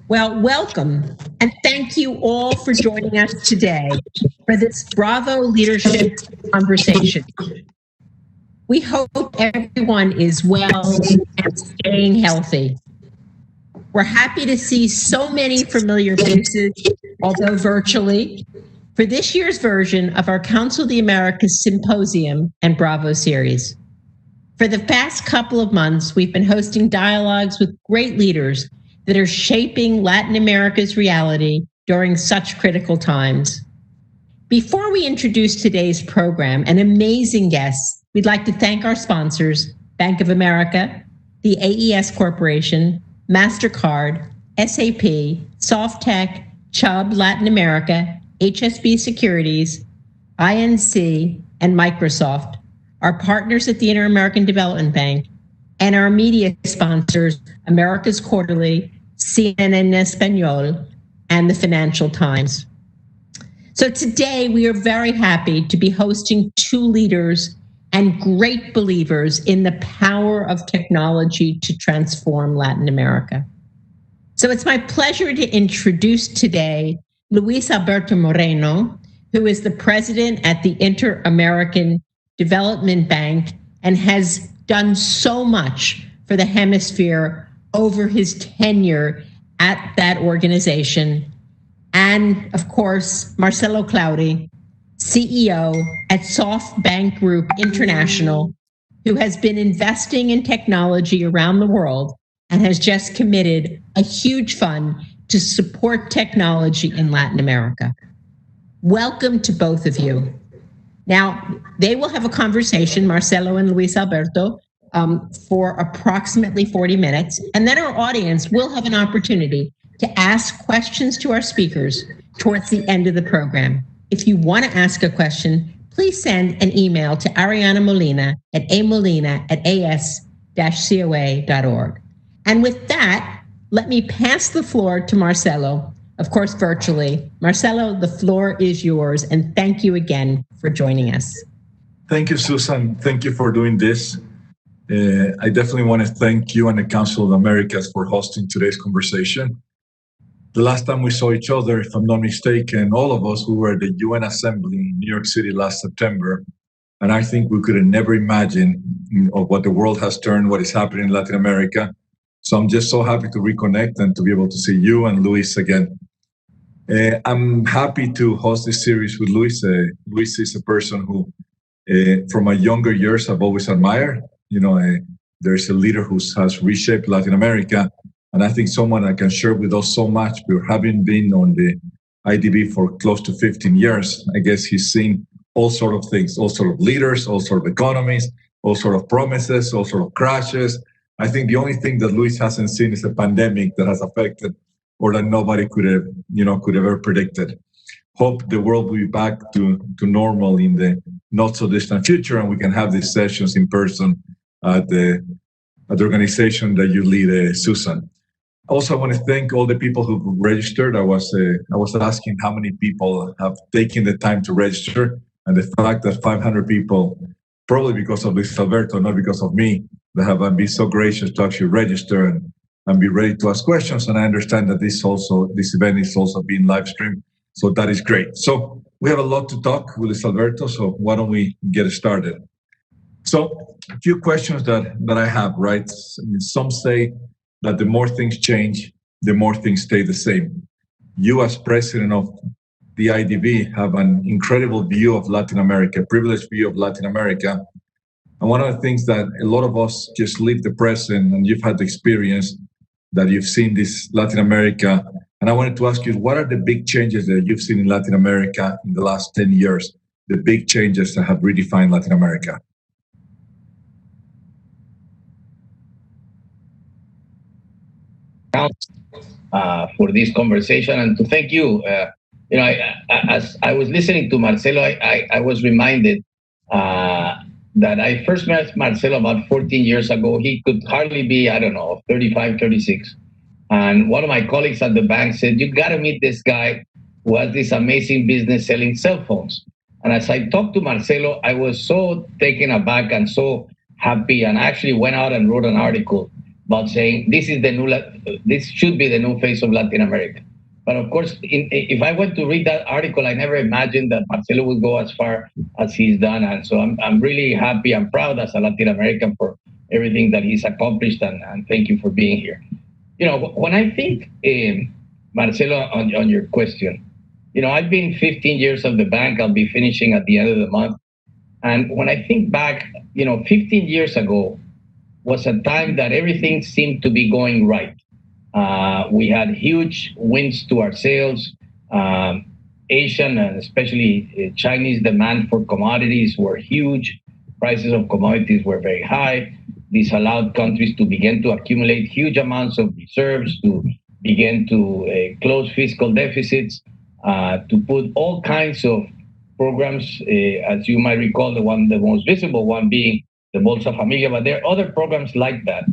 Well, welcome, and thank you all for joining us today for this Bravo Leadership Conversation. We hope everyone is well and staying healthy. We're happy to see so many familiar faces, although virtually, for this year's version of our Council of the Americas Symposium and Bravo series. For the past couple of months, we've been hosting dialogues with great leaders that are shaping Latin America's reality during such critical times. Before we introduce today's program and amazing guests, we'd like to thank our sponsors, Bank of America, the AES Corporation, MasterCard, SAP, SoftTech, Chubb Latin America, HSB Securities, INC, and Microsoft, our partners at the Inter-American Development Bank, and our media sponsors, America's Quarterly, CNN Español, and the Financial Times. So today we are very happy to be hosting two leaders and great believers in the power of technology to transform Latin America. So it's my pleasure to introduce today Luis Alberto Moreno, who is the president at the Inter-American Development Bank and has done so much for the hemisphere over his tenure at that organization. And of course, Marcelo Claure, CEO at SoftBank Group International, who has been investing in technology around the world and has just committed a huge fund to support technology in Latin America. Welcome to both of you. Now, they will have a conversation, Marcelo and Luis Alberto, for approximately 40 minutes, and then our audience will have an opportunity to ask questions to our speakers towards the end of the program. If you want to ask a question, please send an email to Ariana Molina at amolina@as-coa.org. And with that, let me pass the floor to Marcelo, of course, virtually. Marcelo, the floor is yours, and thank you again for joining us. Thank you, Susan. Thank you for doing this. I definitely want to thank you and the Council of Americas for hosting today's conversation. The last time we saw each other, if I'm not mistaken, all of us, we were at the UN Assembly in New York City last September. And I think we could have never imagined of what the world has turned, what is happening in Latin America. So I'm just so happy to reconnect and to be able to see you and Luis again. I'm happy to host this series with Luis. Luis is a person who, from my younger years, I've always admired. There's a leader who has reshaped Latin America. And I think someone I can share with us so much. We're having been on the IDB for close to 15 years. I guess he's seen all sort of things, all sort of leaders, all sort of economies, all sort of promises, all sort of crashes. I think the only thing that Luis hasn't seen is a pandemic that has affected or that nobody could have ever predicted. Hope the world will be back to normal in the not so distant future, and we can have these sessions in person at the organization that you lead, Susan. Also, I want to thank all the people who registered. I was asking how many people have taken the time to register, and the fact that 500 people, probably because of Luis Alberto, not because of me, that have been so gracious to actually register and be ready to ask questions. And I understand that this event is also being live streamed, so that is great. So we have a lot to talk with Luis Alberto, so why don't we get started? So a few questions that I have, right? Some say that the more things change, the more things stay the same. You as president of the IDB have an incredible view of Latin America, privileged view of Latin America. And one of the things that a lot of us just live the present, and you've had the experience that you've seen this Latin America. And I wanted to ask you, what are the big changes that you've seen in Latin America in the last 10 years, the big changes that have redefined Latin America? For this conversation and to thank you. As I was listening to Marcelo, I was reminded that I first met Marcelo about 14 years ago. He could hardly be, 35, 36. And one of my colleagues at the bank said, you got to meet this guy who has this amazing business selling cell phones. And as I talked to Marcelo, I was so taken aback and so happy. And I actually went out and wrote an article about saying this should be the new face of Latin America. But of course, if I went to read that article, I never imagined that Marcelo would go as far as he's done. And so I'm really happy and proud as a Latin American for everything that he's accomplished. And thank you for being here. When I think, Marcelo, on your question, I've been 15 years of the bank. I'll be finishing at the end of the month. And when I think back, 15 years ago was a time that everything seemed to be going right. We had huge wins to our sales. Asian and especially Chinese demand for commodities were huge. Prices of commodities were very high. This allowed countries to begin to accumulate huge amounts of reserves, to begin to close fiscal deficits, to put all kinds of programs, as you might recall, the most visible one being the Bolsa Familia, but there are other programs like that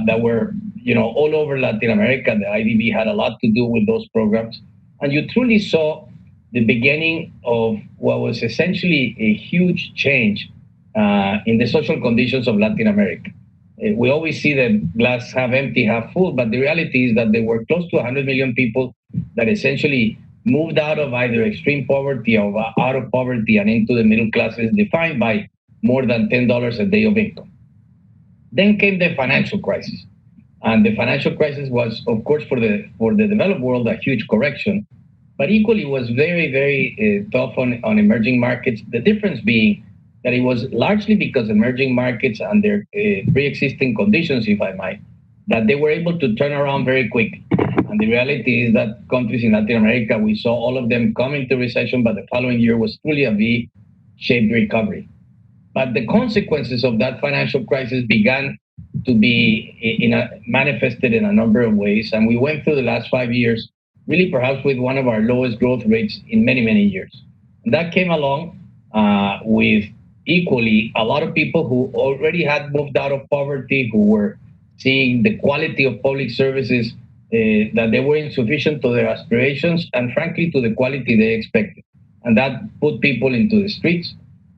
that were, all over Latin America. The IDB had a lot to do with those programs, and you truly saw the beginning of what was essentially a huge change in the social conditions of Latin America. We always see the glass half empty, half full, but the reality is that there were close to 100 million people that essentially moved out of either extreme poverty or out of poverty and into the middle classes, defined by more than $10 a day of income. Then came the financial crisis. And the financial crisis was, of course, for the developed world, a huge correction, but equally was very, very tough on emerging markets. The difference being that it was largely because emerging markets and their pre-existing conditions, if I might, that they were able to turn around very quickly. And the reality is that countries in Latin America, we saw all of them come into recession, but the following year was truly a V-shaped recovery. But the consequences of that financial crisis began to be manifested in a number of ways. And we went through the last 5 years, really perhaps with one of our lowest growth rates in many, many years. And that came along with equally a lot of people who already had moved out of poverty, who were seeing the quality of public services that they were insufficient to their aspirations and frankly to the quality they expected. And that put people into the streets.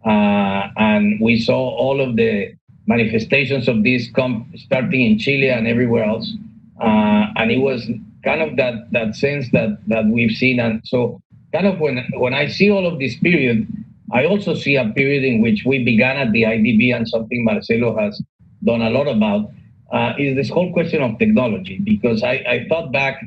And we saw all of the manifestations of this starting in Chile and everywhere else. And it was kind of that sense that we've seen. And so kind of when I see all of this period, I also see a period in which we began at the IDB, and something Marcelo has done a lot about, is this whole question of technology. Because I thought back,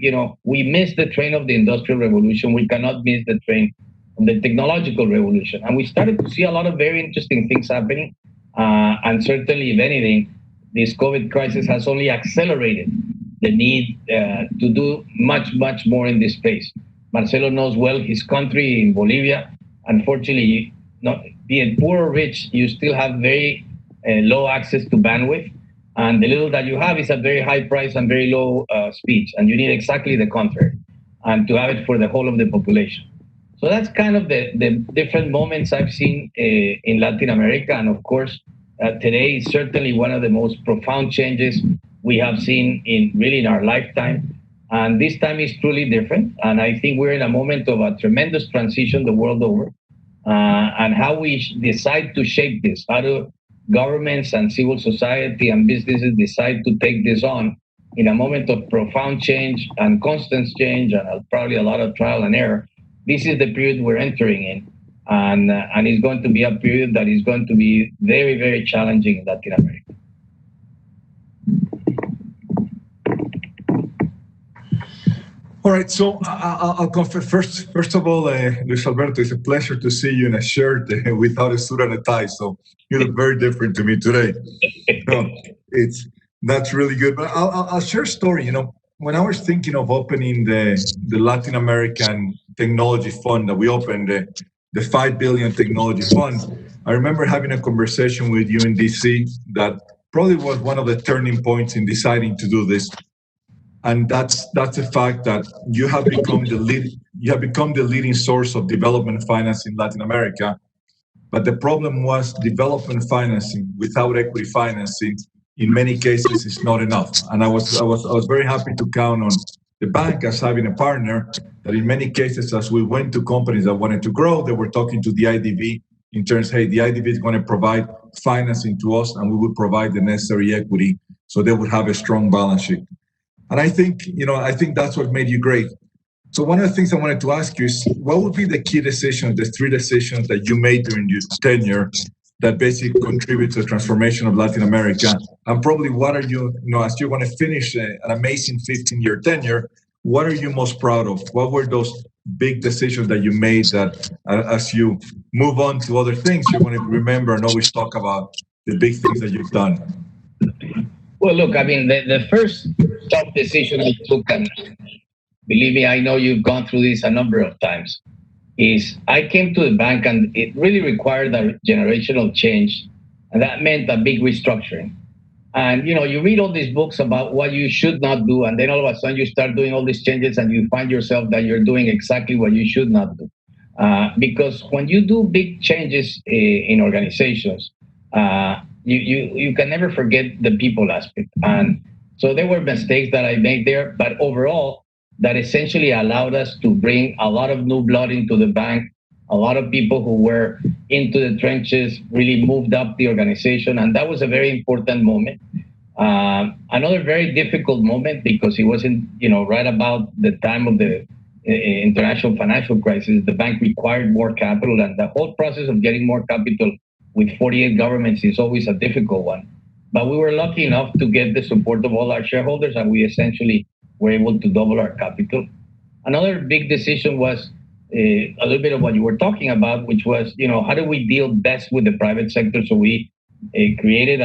we missed the train of the Industrial Revolution. We cannot miss the train of the technological revolution. And we started to see a lot of very interesting things happening. And certainly, if anything, this COVID crisis has only accelerated the need to do much, much more in this space. Marcelo knows well his country in Bolivia. Unfortunately, not being poor or rich, you still have very low access to bandwidth. And the little that you have is at very high price and very low speeds. And you need exactly the contrary, and to have it for the whole of the population. So that's kind of the different moments I've seen in Latin America. And of course, today is certainly one of the most profound changes we have seen in our lifetime. And this time is truly different. And I think we're in a moment of a tremendous transition the world over. And how we decide to shape this, how do governments and civil society and businesses decide to take this on in a moment of profound change and constant change and probably a lot of trial and error. This is the period we're entering in. And it's going to be a period that is going to be very, very challenging in Latin America. All right, so I'll confess first of all, Luis Alberto, it's a pleasure to see you in a shirt without a suit and a tie. So you look very different to me today. That's really good. But I'll share a story. When I was thinking of opening the Latin American Technology Fund that we opened, the 5 billion technology fund, I remember having a conversation with you in DC that probably was one of the turning points in deciding to do this. And that's the fact that you have become the leading source of development finance in Latin America. But the problem was development financing without equity financing in many cases is not enough. And I was very happy to count on the bank as having a partner that in many cases, as we went to companies that wanted to grow, they were talking to the IDB in terms, hey, the IDB is going to provide financing to us and we will provide the necessary equity so they would have a strong balance sheet. And I think that's what made you great. So one of the things I wanted to ask you is, what would be the key decisions, the 3 decisions that you made during your tenure that basically contribute to the transformation of Latin America? And probably what are you, as you're going to finish an amazing 15-year tenure, what are you most proud of? What were those big decisions that you made that as you move on to other things, you're going to remember and always talk about the big things that you've done? Well, look, I mean, the first tough decision we took, and believe me, I know you've gone through this a number of times, is I came to the bank and it really required a generational change. And that meant a big restructuring. And, you read all these books about what you should not do. And then all of a sudden you start doing all these changes and you find yourself that you're doing exactly what you should not do. Because when you do big changes in organizations, you can never forget the people aspect. And so there were mistakes that I made there, but overall, that essentially allowed us to bring a lot of new blood into the bank. A lot of people who were into the trenches really moved up the organization, and that was a very important moment. Another very difficult moment because it wasn't, right about the time of the international financial crisis. The bank required more capital, and the whole process of getting more capital with 48 governments is always a difficult one. But we were lucky enough to get the support of all our shareholders, and we essentially were able to double our capital. Another big decision was a little bit of what you were talking about, which was, how do we deal best with the private sector? So we created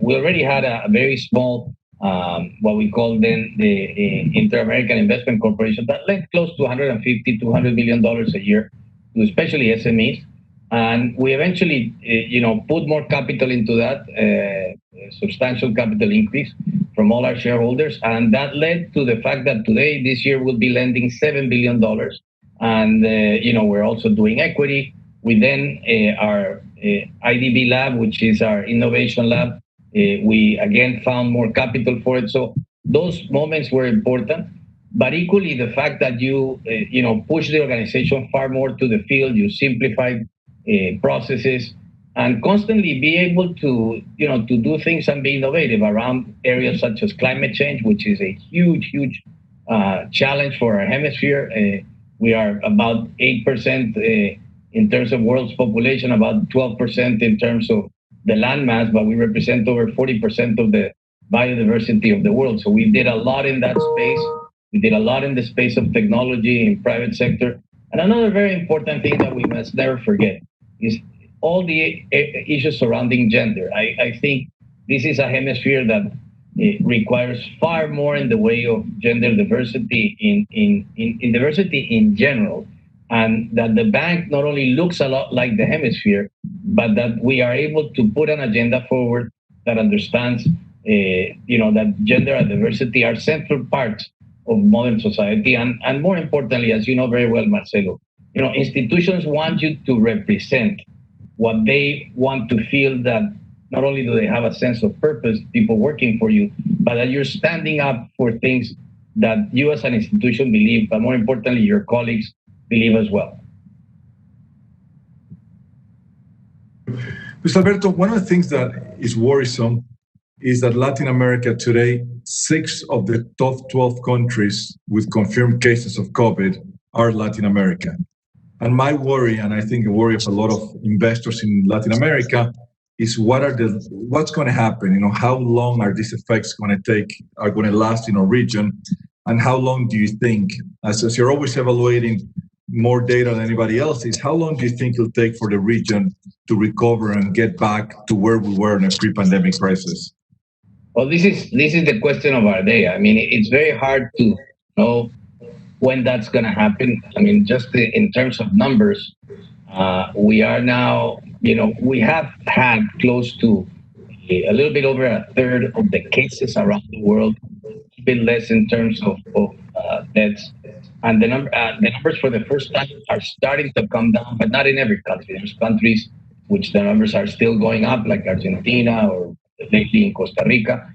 we already had a very small, what we call then the Inter-American Investment Corporation that lent close to $150, $200 million a year to especially SMEs. And we eventually, put more capital into that, substantial capital increase from all our shareholders. And that led to the fact that today, this year, we'll be lending $7 billion. And, we're also doing equity. We then, our IDB lab, which is our innovation lab, we again found more capital for it. So those moments were important. But equally, the fact that you, push the organization far more to the field, you simplified processes, and constantly be able to, to do things and be innovative around areas such as climate change, which is a huge, huge challenge for our hemisphere. We are about 8% in terms of world's population, about 12% in terms of the landmass, but we represent over 40% of the biodiversity of the world. So we did a lot in that space. We did a lot in the space of technology in private sector. And another very important thing that we must never forget is all the issues surrounding gender. I think this is a hemisphere that requires far more in the way of gender diversity in diversity in general, and that the bank not only looks a lot like the hemisphere, but that we are able to put an agenda forward that understands, that gender and diversity are central parts of modern society. And more importantly, as you know very well, Marcelo, institutions want you to represent what they want to feel, that not only do they have a sense of purpose, people working for you, but that you're standing up for things that you as an institution believe, but more importantly, your colleagues believe as well. Mr. Alberto, one of the things that is worrisome is that Latin America today, 6 of the top 12 countries with confirmed cases of COVID are Latin America. And my worry, and I think the worry of a lot of investors in Latin America, is what's going to happen? How long are these effects going to last in our region? And how long do you think, as you're always evaluating more data than anybody else, how long do you think it'll take for the region to recover and get back to where we were in a pre-pandemic crisis? Well, this is the question of our day. I mean, it's very hard to know when that's going to happen. I mean, just in terms of numbers, we are now, we have had close to a little bit over a third of the cases around the world, a bit less in terms of deaths. And the numbers for the first time are starting to come down, but not in every country. There's countries which the numbers are still going up, like Argentina or lately in Costa Rica.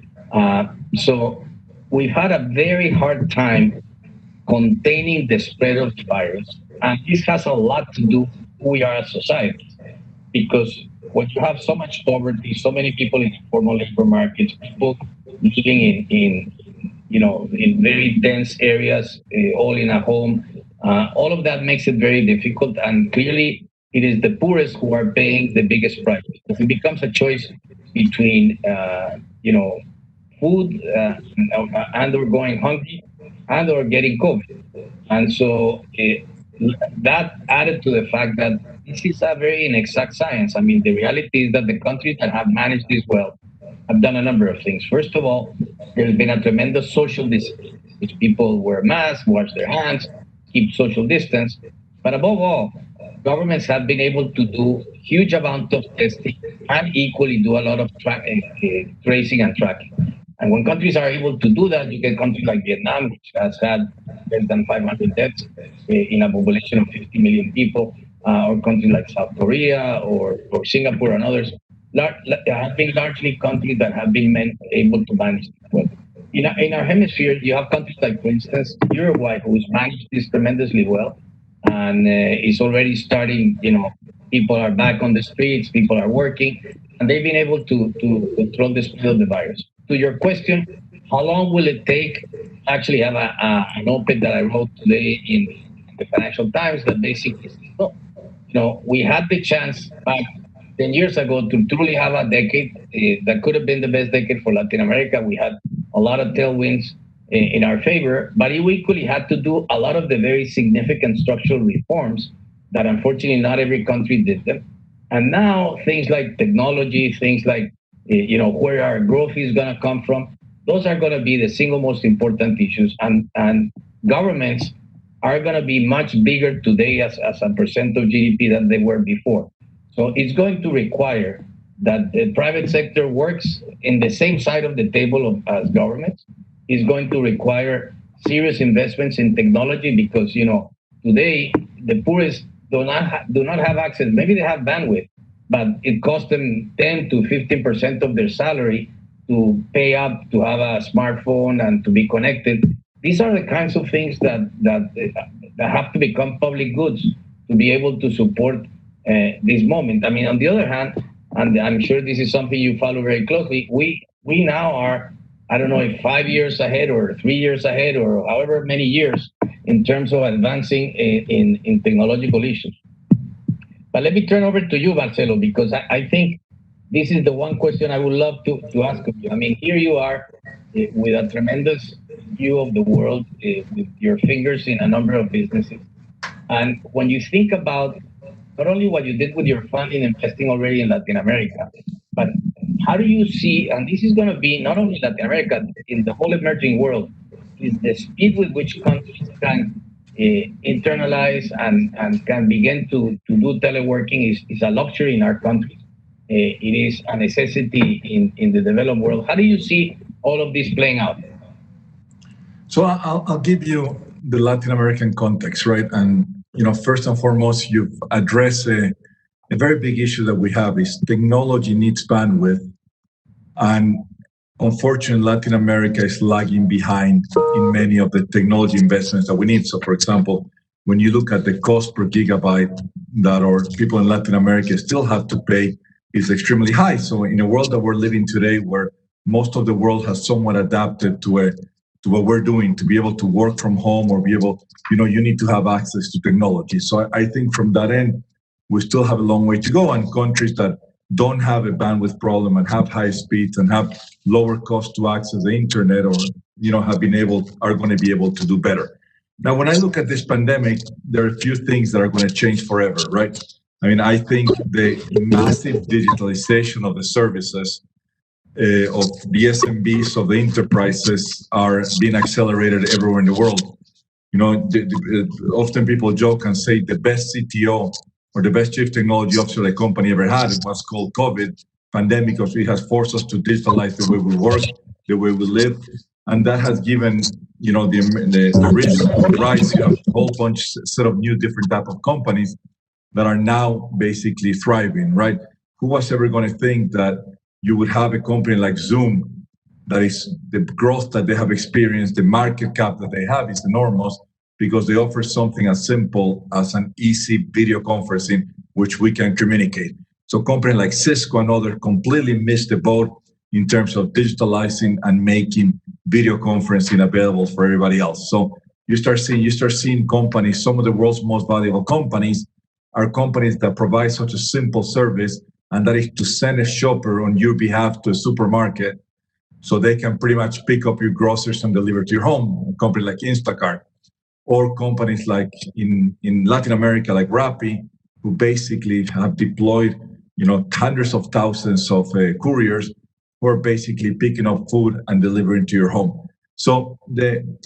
So we've had a very hard time containing the spread of the virus. And this has a lot to do with who we are as society. Because when you have so much poverty, so many people in informal labor markets, people living in very dense areas, all in a home, all of that makes it very difficult. And clearly, it is the poorest who are paying the biggest price, because it becomes a choice between, food and or going hungry and or getting COVID. And so that added to the fact that this is a very inexact science. I mean, the reality is that the countries that have managed this well have done a number of things. First of all, there's been a tremendous social discipline, which people wear masks, wash their hands, keep social distance. But above all, governments have been able to do huge amount of testing and equally do a lot of tracing and tracking. And when countries are able to do that, you get countries like Vietnam, which has had less than 500 deaths in a population of 50 million people, or countries like South Korea or Singapore and others, have been largely countries that have been able to manage it well. In our hemisphere, you have countries like, for instance, Uruguay, who's managed this tremendously well, and is already starting. People are back on the streets, people are working, and they've been able to control the spread of the virus. To your question, how long will it take? Actually, have an op-ed that I wrote today in the Financial Times that basically says, we had the chance back 10 years ago to truly have a decade that could have been the best decade for Latin America. We had a lot of tailwinds in our favor, but we equally had to do a lot of the very significant structural reforms that unfortunately not every country did them. And now things like technology, things like where our growth is going to come from, those are going to be the single most important issues. And governments are going to be much bigger today as a percent of GDP than they were before. So it's going to require that the private sector works in the same side of the table as governments. It's going to require serious investments in technology because, today the poorest do not have access. Maybe they have bandwidth, but it costs them 10 to 15% of their salary to pay up to have a smartphone and to be connected. These are the kinds of things that have to become public goods to be able to support this moment. I mean, on the other hand, and I'm sure this is something you follow very closely, we now are, I don't know if 5 years ahead or 3 years ahead or however many years in terms of advancing in technological issues. But let me turn over to you, Marcelo, because I think this is the one question I would love to ask of you. I mean, here you are with a tremendous view of the world, with your fingers in a number of businesses. And when you think about not only what you did with your fund in investing already in Latin America, but how do you see, and this is going to be not only Latin America, in the whole emerging world, is the speed with which countries can internalize and can begin to do teleworking is a luxury in our countries. It is a necessity in the developed world. How do you see all of this playing out? So I'll give you the Latin American context, right? And first and foremost, you've addressed a very big issue that we have is technology needs bandwidth, and unfortunately, Latin America is lagging behind in many of the technology investments that we need. So, for example, when you look at the cost per gigabyte that our people in Latin America still have to pay, is extremely high. So, in a world that we're living today, where most of the world has somewhat adapted to what we're doing, to be able to work from home or be able, you need to have access to technology. So, I think from that end, we still have a long way to go. And countries that don't have a bandwidth problem and have high speeds and have lower cost to access the internet or are going to be able to do better. Now, when I look at this pandemic, there are a few things that are going to change forever, right? I mean, I think the massive digitalization of the services of the SMBs, of the enterprises, are being accelerated everywhere in the world. Often people joke and say the best CTO or the best chief technology officer the company ever had, it was called COVID pandemic, because it has forced us to digitalize the way we work, the way we live, and that has given the rise of a whole set of new different type of companies that are now basically thriving, right? Who was ever going to think that you would have a company like Zoom, that is the growth that they have experienced, the market cap that they have is enormous, because they offer something as simple as an easy video conferencing, which we can communicate. So companies like Cisco and others completely missed the boat in terms of digitalizing and making video conferencing available for everybody else. So you start seeing companies, some of the world's most valuable companies are companies that provide such a simple service, and that is to send a shopper on your behalf to a supermarket so they can pretty much pick up your groceries and deliver to your home. A company like Instacart, or companies like in Latin America, like Rappi, who basically have deployed, hundreds of thousands of couriers who are basically picking up food and delivering to your home. So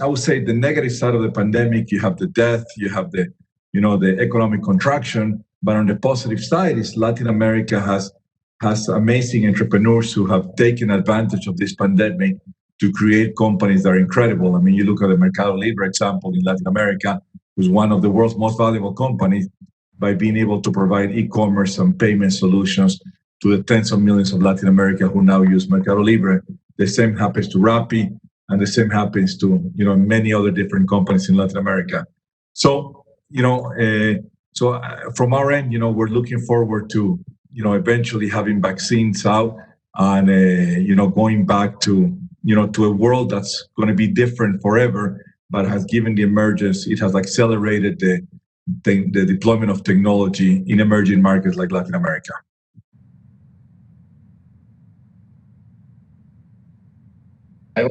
I would say the negative side of the pandemic, you have the death, you have the economic contraction, but on the positive side is Latin America has amazing entrepreneurs who have taken advantage of this pandemic to create companies that are incredible. I mean, you look at the Mercado Libre example in Latin America, who's one of the world's most valuable companies by being able to provide e-commerce and payment solutions to the tens of millions of Latin America who now use Mercado Libre. The same happens to Rappi, and the same happens to many other different companies in Latin America. So from our end, we're looking forward to eventually having vaccines out and going back to to a world that's going to be different forever, but has given the emergence. It has accelerated the deployment of technology in emerging markets like Latin America. I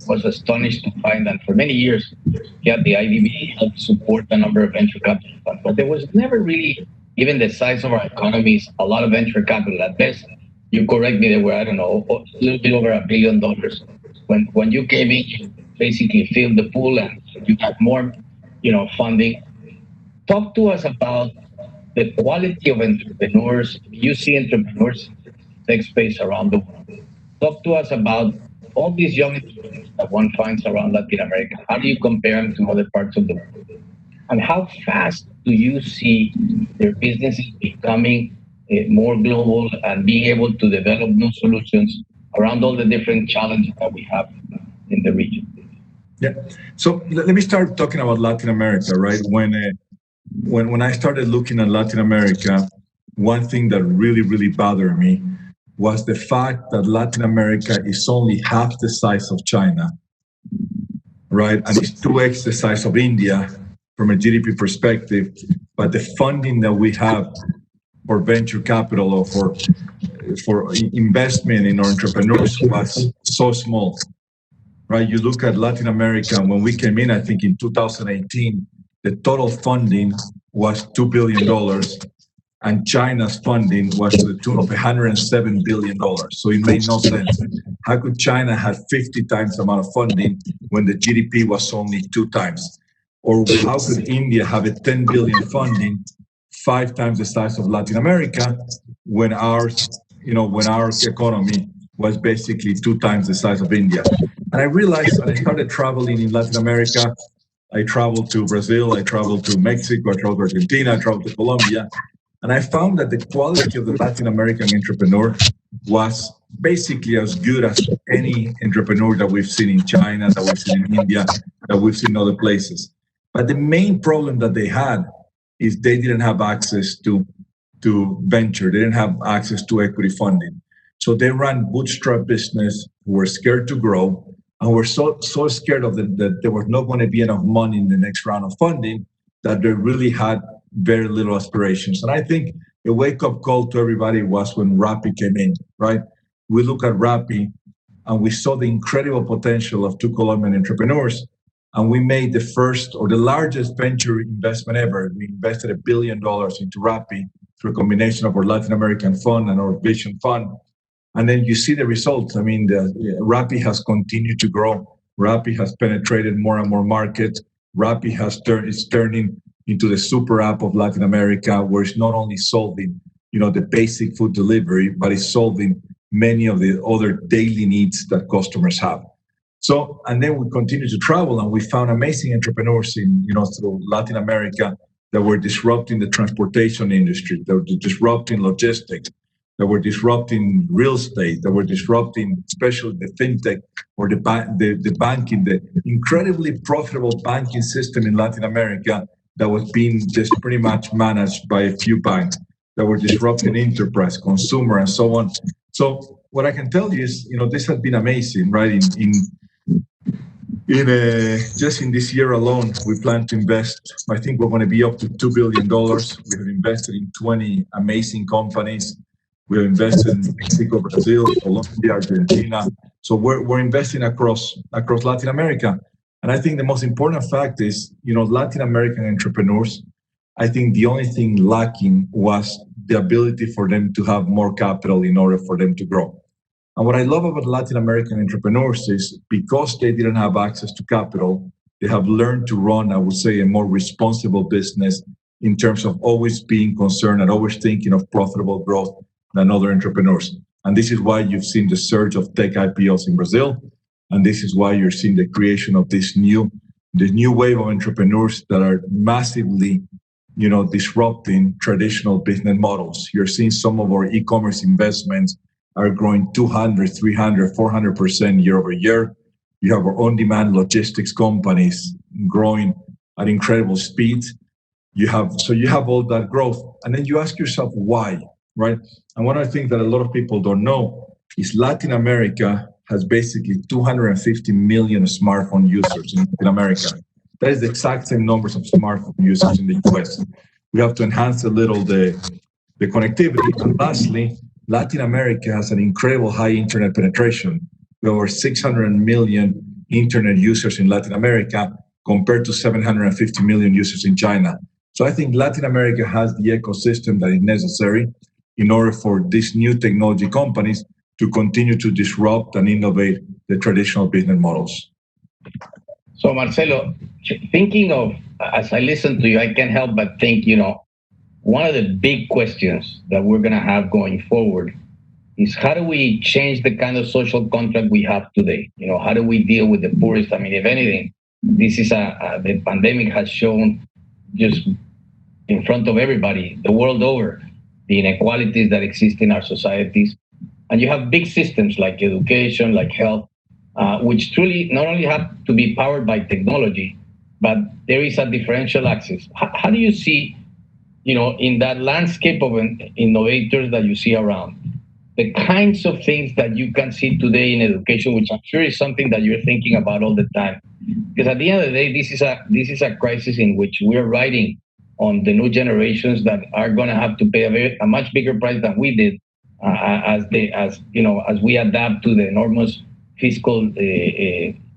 was astonished to find that for many years, the IDB helped support a number of venture capital funds, but there was never really, given the size of our economies, a lot of venture capital. At best, you correct me, there were, I don't know, a little bit over $1 billion. When you came in, you basically filled the pool and you had more, funding. Talk to us about the quality of entrepreneurs. You see entrepreneurs in the tech space around the world. Talk to us about all these young entrepreneurs that one finds around Latin America. How do you compare them to other parts of the world? And how fast do you see their businesses becoming more global and being able to develop new solutions around all the different challenges that we have in the region? Yeah. So let me start talking about Latin America, right? When I started looking at Latin America, one thing that really, really bothered me was the fact that Latin America is only half the size of China, right? And it's 2x the size of India from a GDP perspective, but the funding that we have for venture capital or for investment in our entrepreneurs was so small, right? You look at Latin America, when we came in, I think in 2018, the total funding was $2 billion, and China's funding was to the tune of $107 billion. So it made no sense. How could China have 50 times the amount of funding when the GDP was only 2 times? Or how could India have a 10 billion funding, 5 times the size of Latin America, when our economy was basically 2 times the size of India? And I realized, and I started traveling in Latin America. I traveled to Brazil, I traveled to Mexico, I traveled to Argentina, I traveled to Colombia, and I found that the quality of the Latin American entrepreneur was basically as good as any entrepreneur that we've seen in China, that we've seen in India, that we've seen in other places. But the main problem that they had is they didn't have access to venture. They didn't have access to equity funding. So they ran bootstrap business, were scared to grow, and were so scared of that there was not going to be enough money in the next round of funding that they really had very little aspirations. And I think a wake-up call to everybody was when Rappi came in, right? We look at Rappi and we saw the incredible potential of 2 Colombian entrepreneurs, and we made the first or the largest venture investment ever. We invested $1 billion into Rappi through a combination of our Latin American fund and our Vision fund. And then you see the results. I mean, Rappi has continued to grow. Rappi has penetrated more and more markets. Rappi is turning into the super app of Latin America, where it's not only solving, the basic food delivery, but it's solving many of the other daily needs that customers have. So, and then we continue to travel, and we found amazing entrepreneurs through Latin America that were disrupting the transportation industry, that were disrupting logistics, that were disrupting real estate, that were disrupting especially the fintech or the banking, the incredibly profitable banking system in Latin America that was being just pretty much managed by a few banks. that were disrupting enterprise, consumer, and so on. So what I can tell you is, this has been amazing, right? Just in this year alone, we plan to invest. I think we're going to be up to $2 billion. We have invested in 20 amazing companies. We have invested in Mexico, Brazil, Colombia, Argentina. So we're investing across Latin America. And I think the most important fact is, Latin American entrepreneurs, I think the only thing lacking was the ability for them to have more capital in order for them to grow. And what I love about Latin American entrepreneurs is because they didn't have access to capital, they have learned to run, I would say, a more responsible business in terms of always being concerned and always thinking of profitable growth than other entrepreneurs. And this is why you've seen the surge of tech IPOs in Brazil. And this is why you're seeing the creation of this new wave of entrepreneurs that are massively, disrupting traditional business models. You're seeing some of our e-commerce investments are growing 200, 300, 400% year over year. You have our on-demand logistics companies growing at incredible speed. You have all that growth. And then you ask yourself why, right? And one of the things that a lot of people don't know is Latin America has basically 250 million smartphone users in Latin America. That is the exact same numbers of smartphone users in the US. We have to enhance a little the connectivity. And lastly, Latin America has an incredible high internet penetration. We have over 600 million internet users in Latin America compared to 750 million users in China. So I think Latin America has the ecosystem that is necessary in order for these new technology companies to continue to disrupt and innovate the traditional business models. So Marcelo, thinking of, as I listen to you, I can't help but think, one of the big questions that we're going to have going forward is how do we change the kind of social contract we have today? How do we deal with the poorest? I mean, if anything, this is the pandemic has shown just in front of everybody, the world over, the inequalities that exist in our societies. And you have big systems like education, like health, which truly not only have to be powered by technology, but there is a differential access. How do you see, in that landscape of innovators that you see around, the kinds of things that you can see today in education, which I'm sure is something that you're thinking about all the time? Because at the end of the day, this is a crisis in which we're riding on the new generations that are going to have to pay a much bigger price than we did as we adapt to the enormous fiscal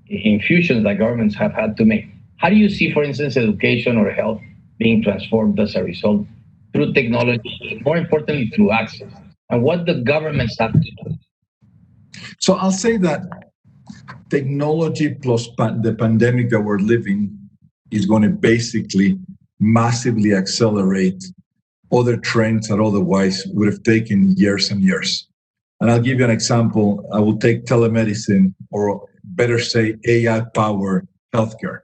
infusions that governments have had to make. How do you see, for instance, education or health being transformed as a result through technology, more importantly, through access, and what the governments have to do? So I'll say that technology plus the pandemic that we're living is going to basically massively accelerate other trends that otherwise would have taken years and years. And I'll give you an example. I will take telemedicine, or better say AI-powered healthcare.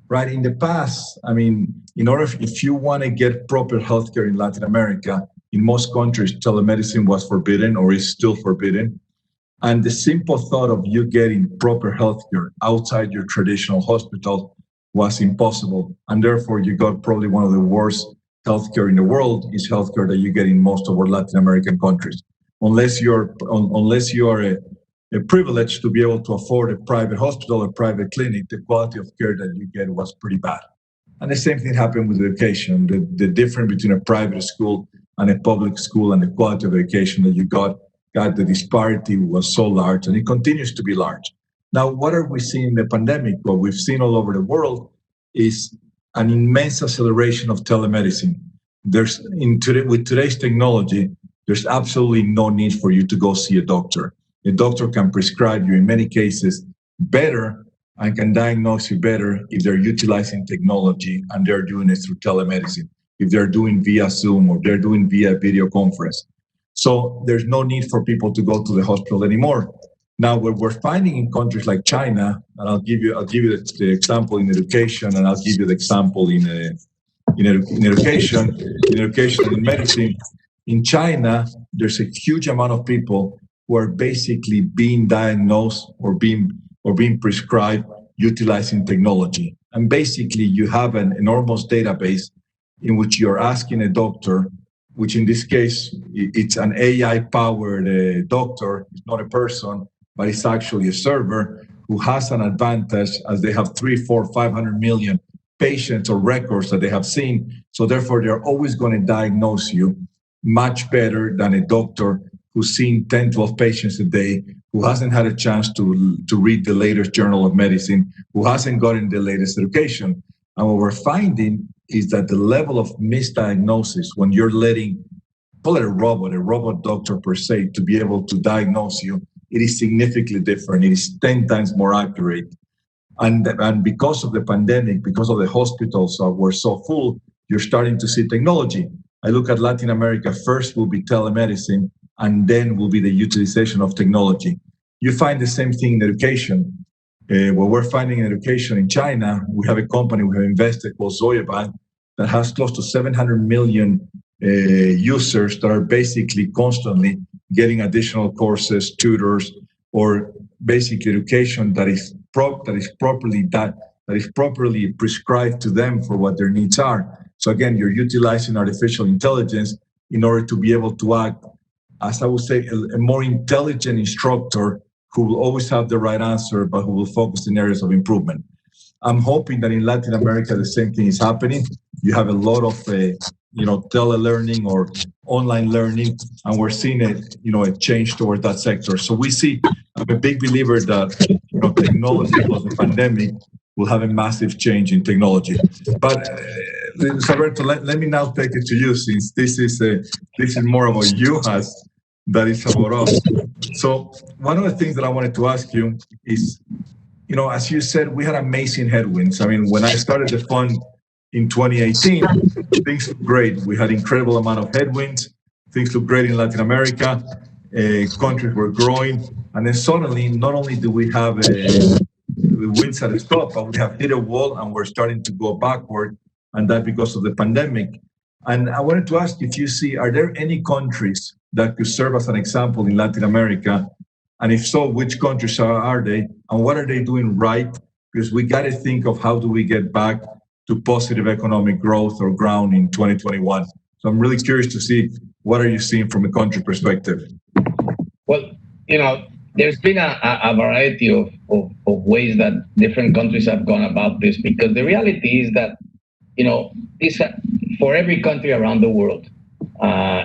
Right? In the past, I mean, if you want to get proper healthcare in Latin America, in most countries, telemedicine was forbidden or is still forbidden. And the simple thought of you getting proper healthcare outside your traditional hospital was impossible. And therefore, you got probably one of the worst healthcare in the world is healthcare that you get in most of our Latin American countries. Unless you are a privilege to be able to afford a private hospital or private clinic, the quality of care that you get was pretty bad. And the same thing happened with education. The difference between a private school and a public school and the quality of education that you got, the disparity was so large, and it continues to be large. Now, what are we seeing in the pandemic? What we've seen all over the world is an immense acceleration of telemedicine. With today's technology, there's absolutely no need for you to go see a doctor. A doctor can prescribe you in many cases better and can diagnose you better if they're utilizing technology and they're doing it through telemedicine, if they're doing via Zoom or they're doing via video conference. So there's no need for people to go to the hospital anymore. Now, what we're finding in countries like China, and I'll give you the example in education, and I'll give you the example in education and medicine. In China, there's a huge amount of people who are basically being diagnosed or being prescribed utilizing technology. And basically, you have an enormous database in which you're asking a doctor which in this case, it's an AI-powered doctor. It's not a person, but it's actually a server who has an advantage as they have 3, 4, 500 million patients or records that they have seen. So therefore, they're always going to diagnose you much better than a doctor who's seen 10, 12 patients a day, who hasn't had a chance to read the latest journal of medicine, who hasn't gotten the latest education. And what we're finding is that the level of misdiagnosis, when you're letting, call it a robot doctor per se, to be able to diagnose you, it is significantly different. It is 10 times more accurate. And because of the pandemic, because of the hospitals were so full, you're starting to see technology. I look at Latin America, first will be telemedicine, and then will be the utilization of technology. You find the same thing in education. What we're finding in education in China, we have a company we have invested called Zoyabank that has close to 700 million users that are basically constantly getting additional courses, tutors, or basic education that is properly prescribed to them for what their needs are. So again, you're utilizing artificial intelligence in order to be able to act, as I would say, a more intelligent instructor who will always have the right answer, but who will focus in areas of improvement. I'm hoping that in Latin America, the same thing is happening. You have a lot of, telelearning or online learning, and we're seeing a change toward that sector. So we see, I'm a big believer that, technology plus the pandemic will have a massive change in technology. But Alberto, let me now take it to you, since this is more about you that is about us. So one of the things that I wanted to ask you is, as you said, we had amazing headwinds. I mean, when I started the fund in 2018, things looked great. We had incredible amount of headwinds. Things looked great in Latin America. Countries were growing. And then suddenly, not only do we have winds at a stop, but we have hit a wall and we're starting to go backward. And that because of the pandemic. And I wanted to ask if you see, are there any countries that could serve as an example in Latin America? And if so, which countries are they? And what are they doing right? Because we got to think of how do we get back to positive economic growth or ground in 2021. So I'm really curious to see, what are you seeing from a country perspective? Well, there's been a variety of ways that different countries have gone about this, because the reality is that, this, for every country around the world,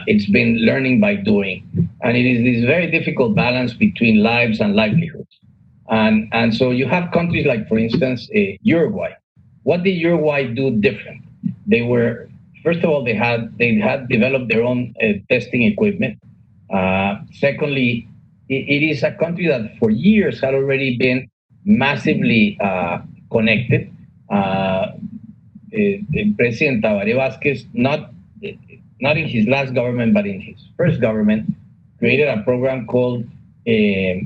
it's been learning by doing. And it is this very difficult balance between lives and livelihoods. And so you have countries like, for instance, Uruguay. What did Uruguay do different? First of all, they had developed their own testing equipment. Secondly, it is a country that for years had already been massively connected. President Tabaré Vázquez, not in his last government, but in his first government, created a program called El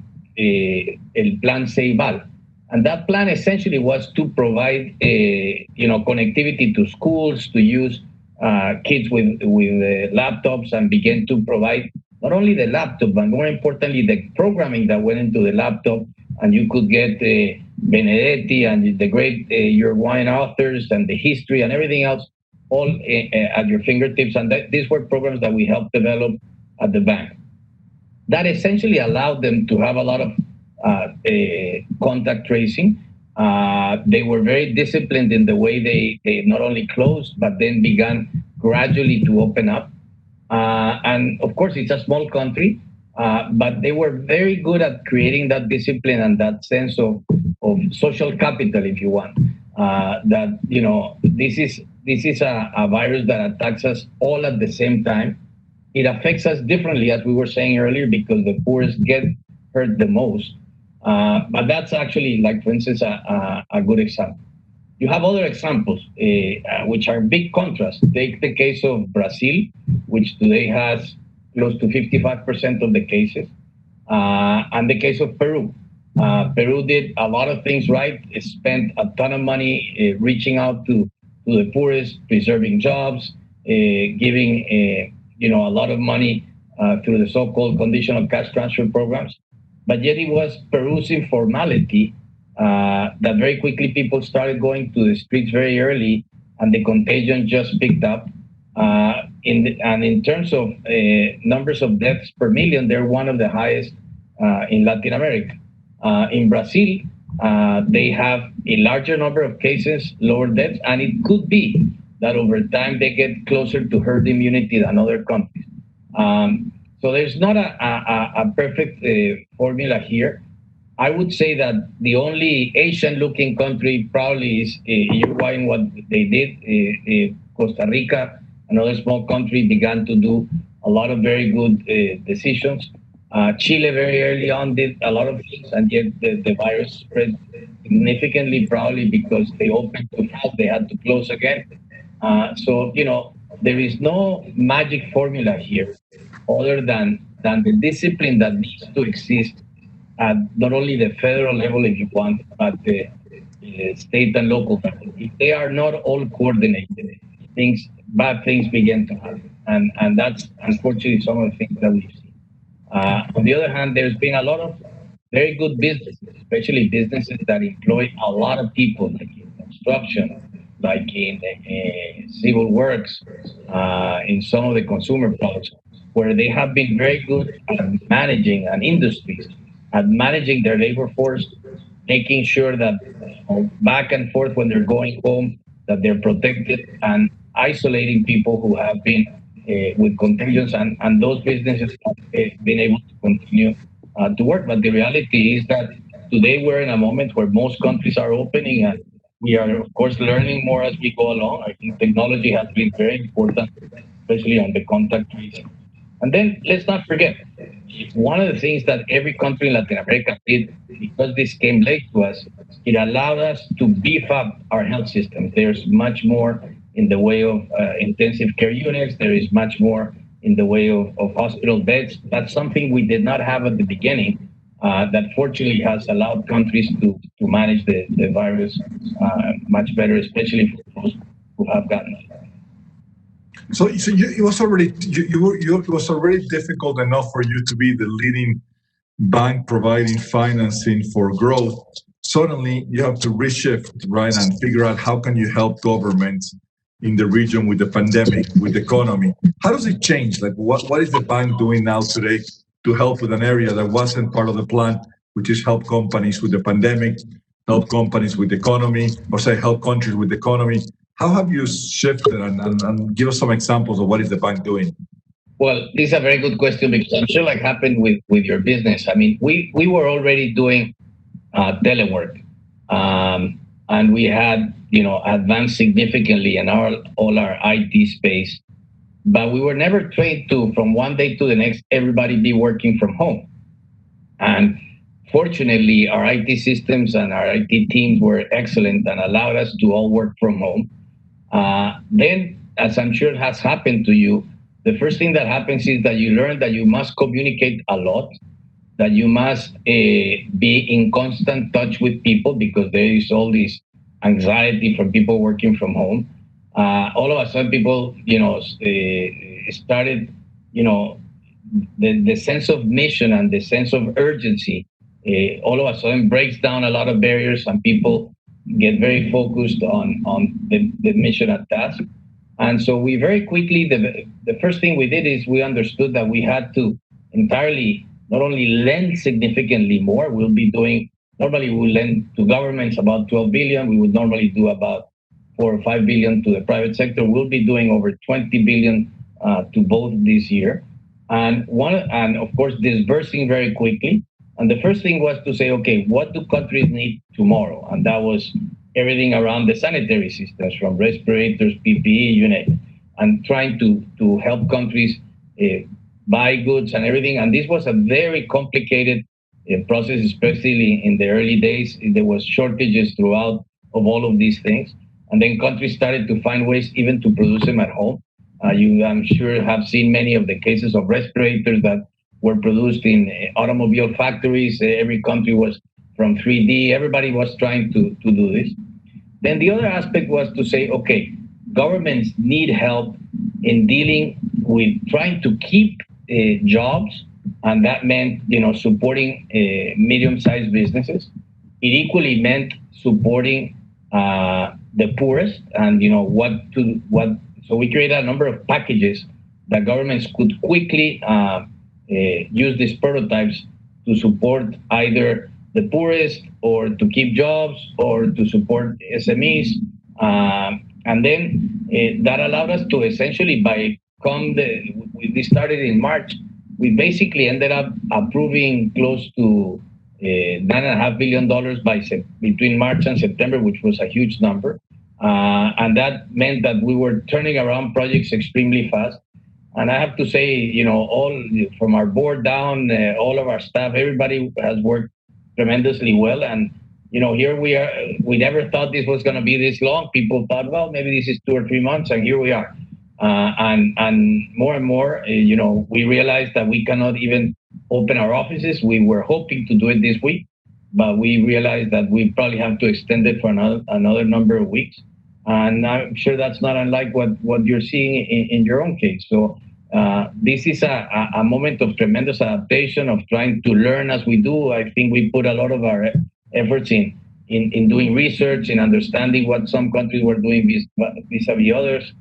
Plan Ceibal. And that plan essentially was to provide connectivity to schools, to use kids with laptops, and begin to provide not only the laptop, but more importantly, the programming that went into the laptop. And you could get Benedetti and the great Uruguayan authors and the history and everything else all at your fingertips. And these were programs that we helped develop at the bank. That essentially allowed them to have a lot of contact tracing. They were very disciplined in the way they not only closed, but then began gradually to open up. And of course, it's a small country, but they were very good at creating that discipline and that sense of social capital, if you want. That this is a virus that attacks us all at the same time. It affects us differently, as we were saying earlier, because the poorest get hurt the most. But that's actually, like, for instance, a good example. You have other examples, which are big contrasts. Take the case of Brazil, which today has close to 55% of the cases, and the case of Peru. Peru did a lot of things right. It spent a ton of money reaching out to the poorest, preserving jobs, giving a lot of money through the so-called conditional cash transfer programs. But yet it was Peru's informality that very quickly people started going to the streets very early, and the contagion just picked up. in terms of numbers of deaths per million, they're one of the highest in Latin America. In Brazil, they have a larger number of cases, lower deaths, and it could be that over time they get closer to herd immunity than other countries. So there's not a perfect formula here. I would say that the only Asian-looking country probably is Uruguay in what they did. Costa Rica, another small country, began to do a lot of very good decisions. Chile very early on did a lot of things, and yet the virus spread significantly, probably because they opened too fast, they had to close again. So, there is no magic formula here other than the discipline that needs to exist at not only the federal level, if you want, but the state and local level. If they are not all coordinated, bad things begin to happen. And that's unfortunately some of the things that we've seen. On the other hand, there's been a lot of very good businesses, especially businesses that employ a lot of people, like in construction, like in civil works, in some of the consumer products, where they have been very good at managing, and industries at managing their labor force, making sure that back and forth when they're going home, that they're protected, and isolating people who have been with contagions, and those businesses have been able to continue to work. But the reality is that today we're in a moment where most countries are opening, and we are, of course, learning more as we go along. I think technology has been very important, especially on the contact tracing. And then let's not forget, one of the things that every country in Latin America did, because this came late to us, it allowed us to beef up our health systems. There's much more in the way of intensive care units. There is much more in the way of hospital beds. That's something we did not have at the beginning, that fortunately has allowed countries to manage the virus much better, especially for those who have gotten it. So it was already difficult enough for you to be the leading bank providing financing for growth. Suddenly, you have to reshift, right, and figure out how can you help governments in the region with the pandemic, with the economy. How does it change? Like, what is the bank doing now today to help with an area that wasn't part of the plan, which is help companies with the pandemic, help companies with the economy, or say help countries with the economy? How have you shifted, and give us some examples of what is the bank doing? Well, this is a very good question, because I'm sure like happened with your business. I mean, we were already doing telework, and we had advanced significantly in all our IT space, but we were never trained to, from one day to the next, everybody be working from home. And fortunately, our IT systems and our IT teams were excellent and allowed us to all work from home. Then, as I'm sure has happened to you, the first thing that happens is that you learn that you must communicate a lot, that you must be in constant touch with people, because there is all this anxiety from people working from home. All of a sudden, people, started, the sense of mission and the sense of urgency, all of a sudden breaks down a lot of barriers, and people get very focused on the mission at task. And so we very quickly, the first thing we did is we understood that we had to entirely not only lend significantly more. Normally we lend to governments about 12 billion. We would normally do about 4 or 5 billion to the private sector. We'll be doing over 20 billion to both this year. And of course, disbursing very quickly. And the first thing was to say, okay, what do countries need tomorrow? And that was everything around the sanitary systems, from respirators, PPE, you name it, and trying to help countries buy goods and everything. And this was a very complicated process, especially in the early days. There was shortages throughout of all of these things. And then countries started to find ways even to produce them at home. You, I'm sure, have seen many of the cases of respirators that were produced in automobile factories. Every country was from 3D. Everybody was trying to do this. Then the other aspect was to say, okay, governments need help in dealing with trying to keep jobs, and that meant, supporting medium-sized businesses. It equally meant supporting the poorest, and so we created a number of packages that governments could quickly use these prototypes to support either the poorest or to keep jobs or to support SMEs. And then that allowed us to essentially, we started in March, we basically ended up approving close to $9.5 billion between March and September, which was a huge number. And that meant that we were turning around projects extremely fast. And I have to say, all from our board down, all of our staff, everybody has worked tremendously well. And, here we are. We never thought this was going to be this long. People thought, well, maybe this is 2 or 3 months, and here we are. And more and more, we realized that we cannot even open our offices. We were hoping to do it this week, but we realized that we probably have to extend it for another number of weeks. And I'm sure that's not unlike what you're seeing in your own case. So this is a moment of tremendous adaptation, of trying to learn as we do. I think we put a lot of our efforts in doing research, in understanding what some countries were doing vis-a-vis others,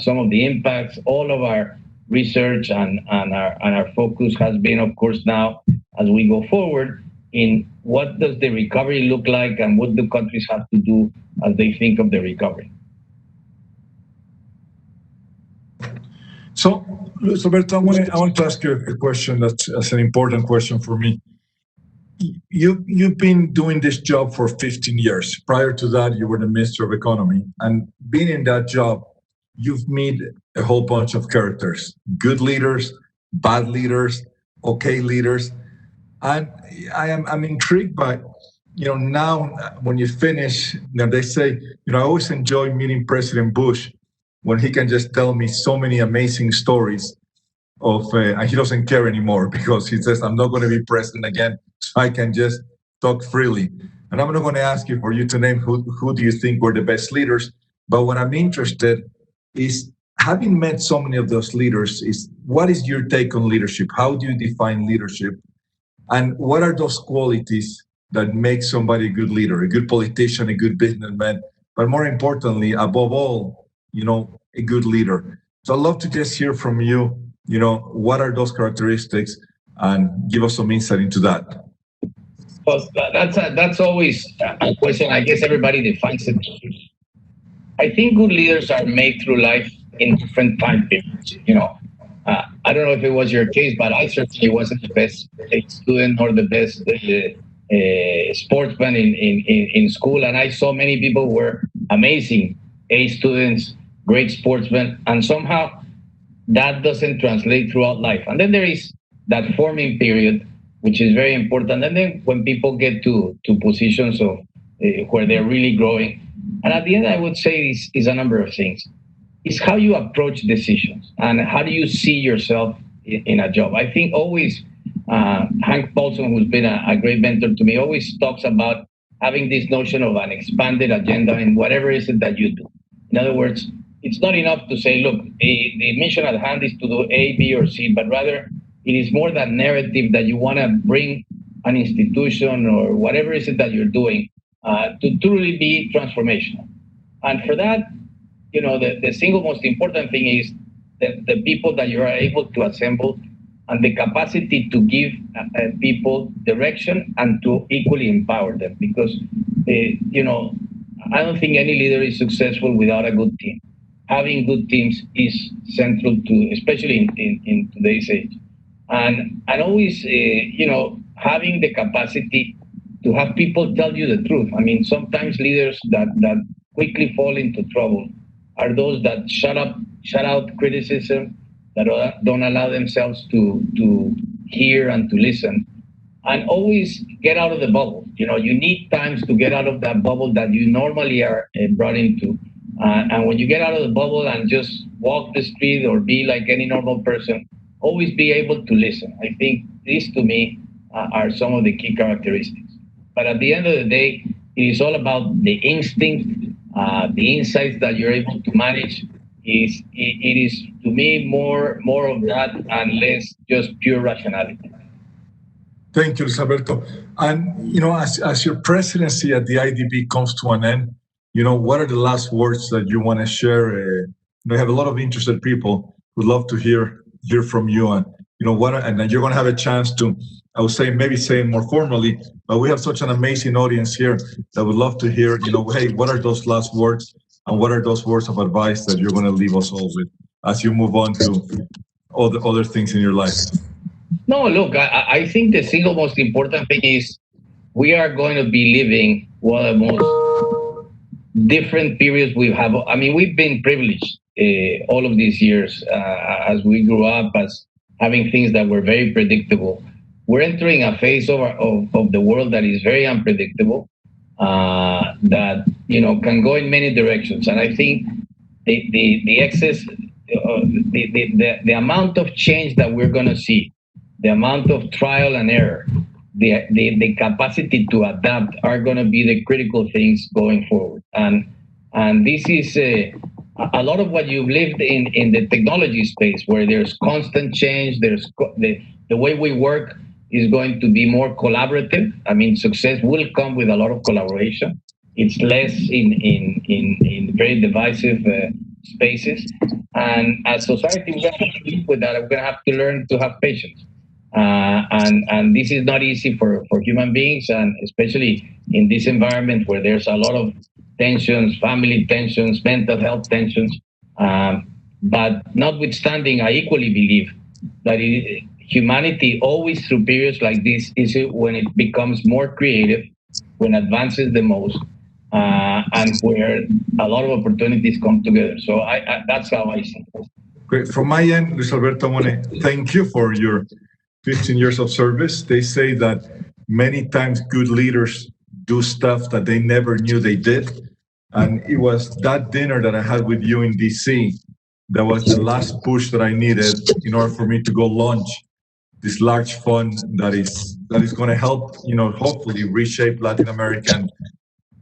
some of the impacts. All of our research and our focus has been, of course, now as we go forward in what does the recovery look like and what do countries have to do as they think of the recovery. So, Luis Alberto, I want to ask you a question that's an important question for me. You've been doing this job for 15 years. Prior to that, you were the Minister of Economy. And being in that job, you've met a whole bunch of characters, good leaders, bad leaders, okay leaders. And I'm intrigued by, now when you finish, they say, I always enjoy meeting President Bush when he can just tell me so many amazing stories of, and he doesn't care anymore because he says, I'm not going to be president again, so I can just talk freely. And I'm not going to ask you for you to name who do you think were the best leaders, but what I'm interested is, having met so many of those leaders, is what is your take on leadership? How do you define leadership? And what are those qualities that make somebody a good leader, a good politician, a good businessman, but more importantly, above all, a good leader? So I'd love to just hear from you, what are those characteristics, and give us some insight into that. Well, that's always a question. I guess everybody defines it. I think good leaders are made through life in different time periods. I don't know if it was your case, but I certainly wasn't the best student or the best sportsman in school. And I saw many people were amazing A students, great sportsmen, and somehow that doesn't translate throughout life. And then there is that forming period, which is very important. And then when people get to positions of where they're really growing. And at the end, I would say is a number of things. It's how you approach decisions and how do you see yourself in a job. I think always Hank Paulson, who's been a great mentor to me, always talks about having this notion of an expanded agenda in whatever is it that you do. In other words, it's not enough to say, look, the mission at hand is to do A, B, or C, but rather it is more that narrative that you want to bring an institution or whatever is it that you're doing to truly be transformational. And for that, the single most important thing is the people that you are able to assemble and the capacity to give people direction and to equally empower them. Because, I don't think any leader is successful without a good team. Having good teams is central to, especially in today's age. And always, having the capacity to have people tell you the truth. I mean, sometimes leaders that quickly fall into trouble are those that shut out criticism, that don't allow themselves to hear and to listen, and always get out of the bubble. You need times to get out of that bubble that you normally are brought into. And when you get out of the bubble and just walk the street or be like any normal person, always be able to listen. I think these, to me, are some of the key characteristics. But at the end of the day, it is all about the instinct, the insights that you're able to manage. It is, to me, more of that and less just pure rationality. Thank you, Luis Alberto. And, as your presidency at the IDB comes to an end, what are the last words that you want to share? You have a lot of interested people would love to hear from you. And and then you're going to have a chance to, I would say, maybe say it more formally, but we have such an amazing audience here that would love to hear, hey, what are those last words and what are those words of advice that you're going to leave us all with as you move on to all the other things in your life? No, look, I think the single most important thing is we are going to be living one of the most different periods we have. I mean, we've been privileged all of these years as we grew up as having things that were very predictable. We're entering a phase of the world that is very unpredictable, that can go in many directions. And I think the excess, the amount of change that we're going to see, the amount of trial and error, the capacity to adapt are going to be the critical things going forward. And this is a lot of what you've lived in the technology space, where there's constant change. There's the way we work is going to be more collaborative. I mean, success will come with a lot of collaboration. It's less in very divisive spaces. And as society, we're going to have to live with that. We're going to have to learn to have patience. And this is not easy for human beings, and especially in this environment where there's a lot of tensions, family tensions, mental health tensions. But notwithstanding, I equally believe that humanity always through periods like this is when it becomes more creative, when it advances the most, and where a lot of opportunities come together. So that's how I see it. Great. From my end, Luis Alberto, I want to thank you for your 15 years of service. They say that many times good leaders do stuff that they never knew they did. And it was that dinner that I had with you in DC that was the last push that I needed in order for me to go launch this large fund that is going to help, hopefully reshape Latin American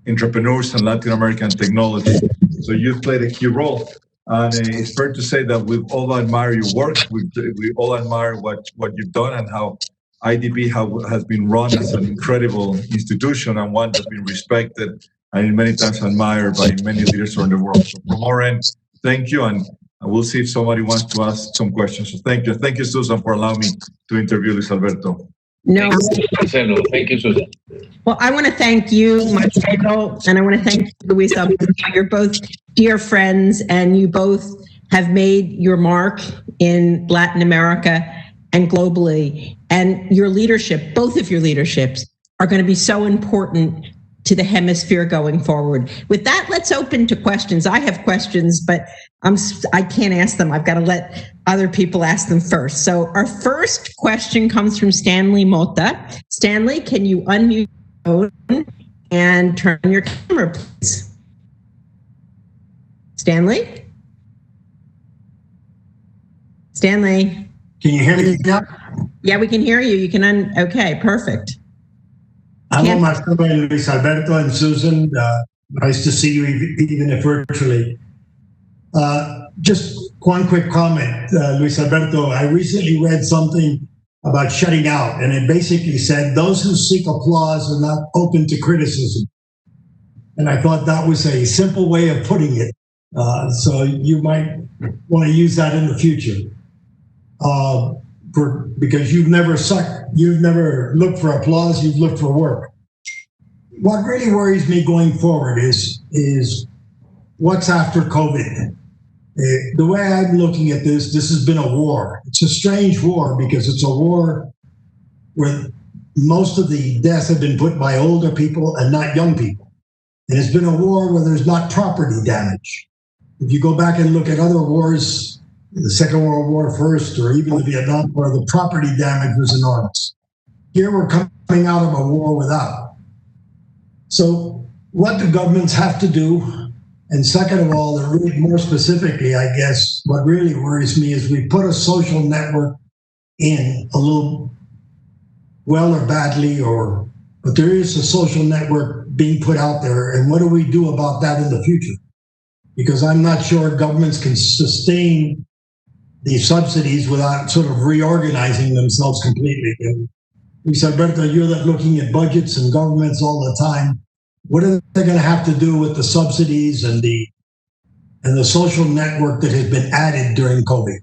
entrepreneurs and Latin American technology. So you've played a key role. And it's fair to say that we all admire your work. We all admire what you've done and how IDB has been run as an incredible institution and one that's been respected and many times admired by many leaders around the world. So from our end, thank you. And we'll see if somebody wants to ask some questions. So thank you. Thank you, Susan, for allowing me to interview Luis Alberto. No. Marcelo. Thank you, Susan. Well, I want to thank you, Marcelo, and I want to thank Luis Alberto. You're both dear friends, and you both have made your mark in Latin America and globally. And your leadership, both of your leaderships, are going to be so important to the hemisphere going forward. With that, let's open to questions. I have questions, but I can't ask them. I've got to let other people ask them first. So our first question comes from Stanley Mota. Stanley, can you unmute your phone and turn on your camera, please? Stanley? Stanley? Can you hear me now? Yeah, we can hear you. You can okay, perfect. Hello, Marcelo and Luis Alberto and Susan. Nice to see you, even if virtually. Just one quick comment, Luis Alberto. I recently read something about shutting out, and it basically said those who seek applause are not open to criticism. And I thought that was a simple way of putting it. So you might want to use that in the future. Because you've never looked for applause, you've looked for work. What really worries me going forward is what's after COVID. The way I'm looking at this has been a war. It's a strange war because it's a war where most of the deaths have been put by older people and not young people. And it's been a war where there's not property damage. If you go back and look at other wars, the Second World War first, or even the Vietnam War, the property damage was enormous. Here we're coming out of a war without. So what do governments have to do? And second of all, more specifically, I guess, what really worries me is we put a social network in a little, well or badly, but there is a social network being put out there. And what do we do about that in the future? Because I'm not sure governments can sustain these subsidies without sort of reorganizing themselves completely. And Luis Alberto, you're looking at budgets and governments all the time. What are they going to have to do with the subsidies and the social network that has been added during COVID?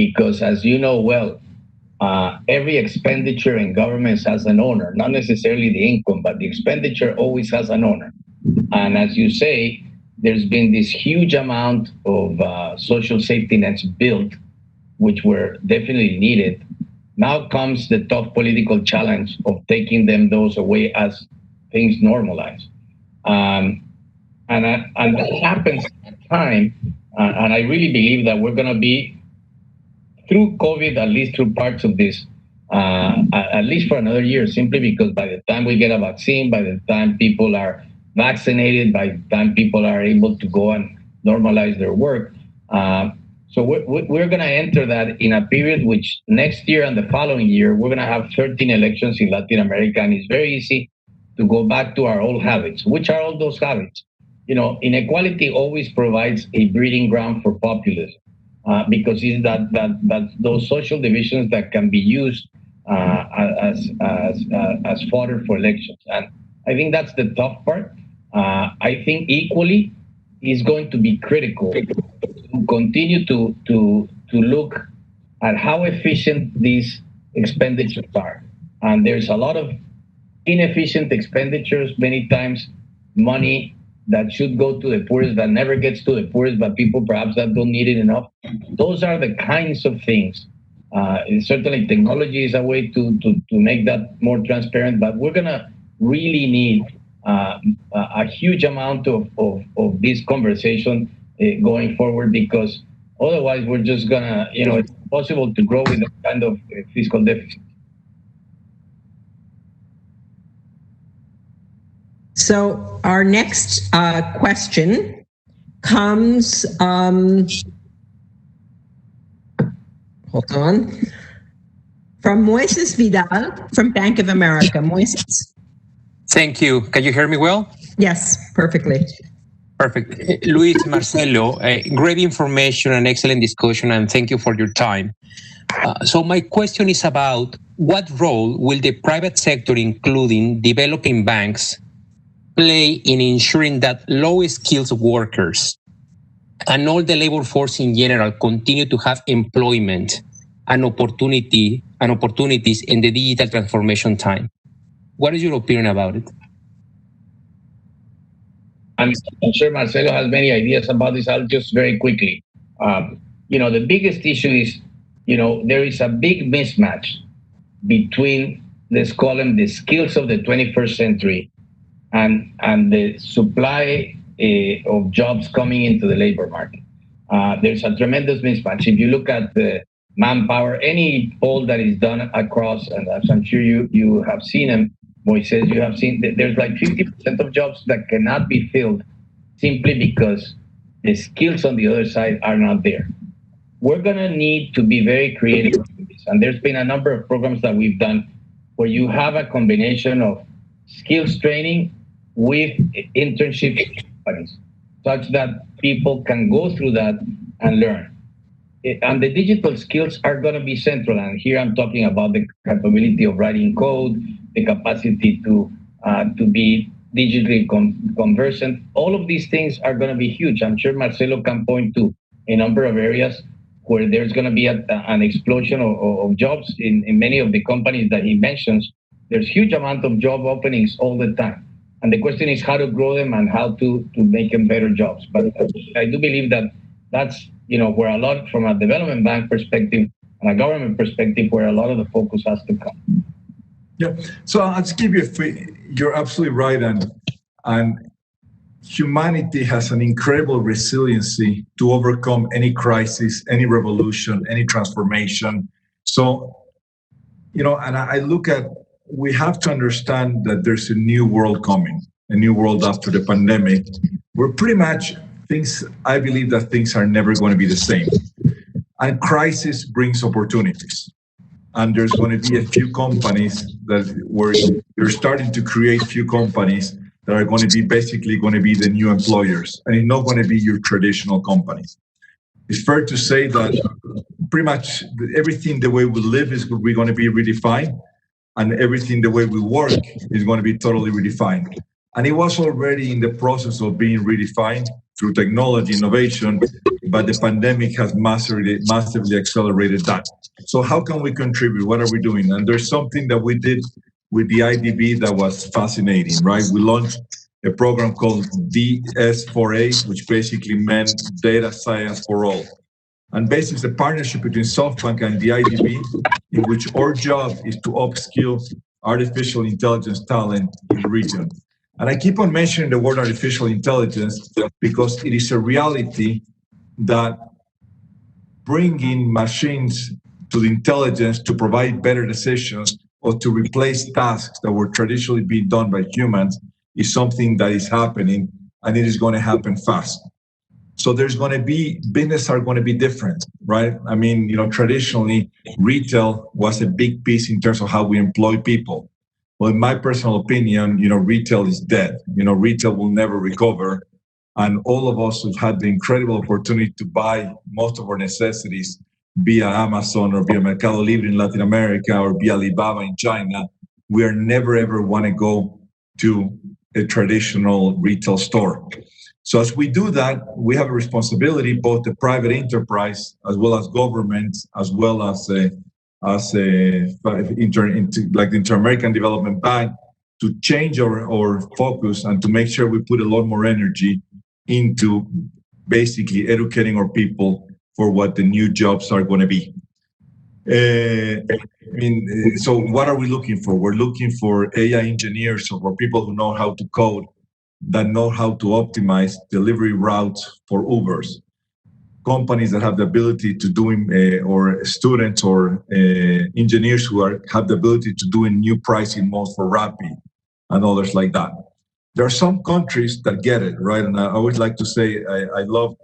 because as you know well, every expenditure in governments has an owner, not necessarily the income, but the expenditure always has an owner. And as you say, there's been this huge amount of social safety nets built, which were definitely needed. Now comes the tough political challenge of taking those away as things normalize. And that happens at time. And I really believe that we're going to be through COVID, at least through parts of this, at least for another year, simply because by the time we get a vaccine, by the time people are vaccinated, by the time people are able to go and normalize their work. So we're going to enter that in a period which next year and the following year, we're going to have 13 elections in Latin America. And it's very easy to go back to our old habits. Which are all those habits? You know, inequality always provides a breeding ground for populism. Because it's that those social divisions that can be used as fodder for elections, and I think that's the tough part. I think equally is going to be critical to continue to look at how efficient these expenditures are, and there's a lot of inefficient expenditures. Many times, money that should go to the poorest that never gets to the poorest, but people perhaps that don't need it enough. Those are the kinds of things. Certainly technology is a way to make that more transparent, but we're gonna really need a huge amount of this conversation going forward, because otherwise we're just gonna, it's impossible to grow with that kind of fiscal deficit. So our next question comes, hold on, from Moises Vidal from Bank of America. Moises? Thank you. Can you hear me well? Yes, perfectly. Perfect. Luis, Marcelo, great information and excellent discussion, and thank you for your time. So my question is about what role will the private sector, including developing banks, play in ensuring that low-skilled workers and all the labor force in general continue to have employment and opportunities in the digital transformation time? What is your opinion about it? I'm sure Marcelo has many ideas about this. I'll just very quickly. The biggest issue is, there is a big mismatch between, let's call them, the skills of the 21st century and the supply of jobs coming into the labor market. There's a tremendous mismatch. If you look at the manpower, any poll that is done across, and as I'm sure you have seen them, Moises, you have seen that there's like 50% of jobs that cannot be filled simply because the skills on the other side are not there. We're going to need to be very creative with this. And there's been a number of programs that we've done where you have a combination of skills training with internship companies, such that people can go through that and learn. And the digital skills are going to be central. And here I'm talking about the capability of writing code, the capacity to be digitally conversant. All of these things are going to be huge. I'm sure Marcelo can point to a number of areas where there's going to be an explosion of jobs in many of the companies that he mentions. There's huge amount of job openings all the time. And the question is how to grow them and how to make them better jobs. But I do believe that that's where a lot, from a development bank perspective and a government perspective, where a lot of the focus has to come. Yeah, so I'll just give you you're absolutely right, and humanity has an incredible resiliency to overcome any crisis, any revolution, any transformation. So, and I look at, we have to understand that there's a new world coming, a new world after the pandemic. We're pretty much I believe that things are never going to be the same. And crisis brings opportunities. And there's going to be a few companies where you're starting to create few companies that are going to be basically going to be the new employers, and it's not going to be your traditional companies. It's fair to say that pretty much everything the way we live is we're going to be redefined, and everything the way we work is going to be totally redefined. And it was already in the process of being redefined through technology, innovation, but the pandemic has massively accelerated that. So how can we contribute? What are we doing? And there's something that we did with the IDB that was fascinating, right? We launched a program called DS4A, which basically meant Data Science for All. And basically it's a partnership between SoftBank and the IDB, in which our job is to upskill artificial intelligence talent in the region. And I keep on mentioning the word artificial intelligence because it is a reality that bringing machines to the intelligence to provide better decisions or to replace tasks that were traditionally being done by humans is something that is happening, and it is going to happen fast. So there's going to be, business are going to be different, right? I mean, traditionally retail was a big piece in terms of how we employ people. Well, in my personal opinion, retail is dead. Retail will never recover. And all of us who've had the incredible opportunity to buy most of our necessities via Amazon or via Mercado Libre in Latin America or via Alibaba in China, we are never ever want to go to a traditional retail store. So as we do that, we have a responsibility, both the private enterprise as well as government, as well as the Inter-American Development Bank, to change our focus and to make sure we put a lot more energy into basically educating our people for what the new jobs are going to be. So what are we looking for? We're looking for AI engineers or people who know how to code, that know how to optimize delivery routes for Ubers. Companies that have the ability to do, or students or engineers who have the ability to do new pricing modes for Rappi and others like that. There are some countries that get it, right? And I always like to say, I love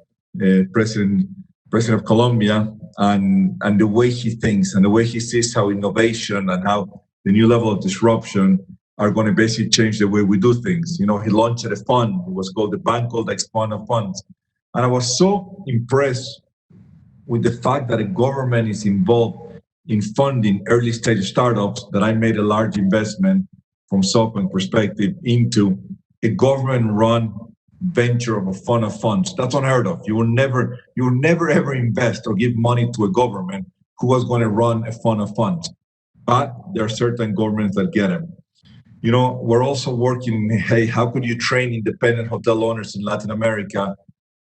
President of Colombia and the way he thinks and the way he sees how innovation and how the new level of disruption are going to basically change the way we do things. He launched a fund. It was called the Banco de Expand Funds. And I was so impressed with the fact that a government is involved in funding early stage startups that I made a large investment from SoftBank perspective into a government-run venture of a fund of funds. That's unheard of. You will never ever invest or give money to a government who was going to run a fund of funds. But there are certain governments that get them. We're also working, hey, how could you train independent hotel owners in Latin America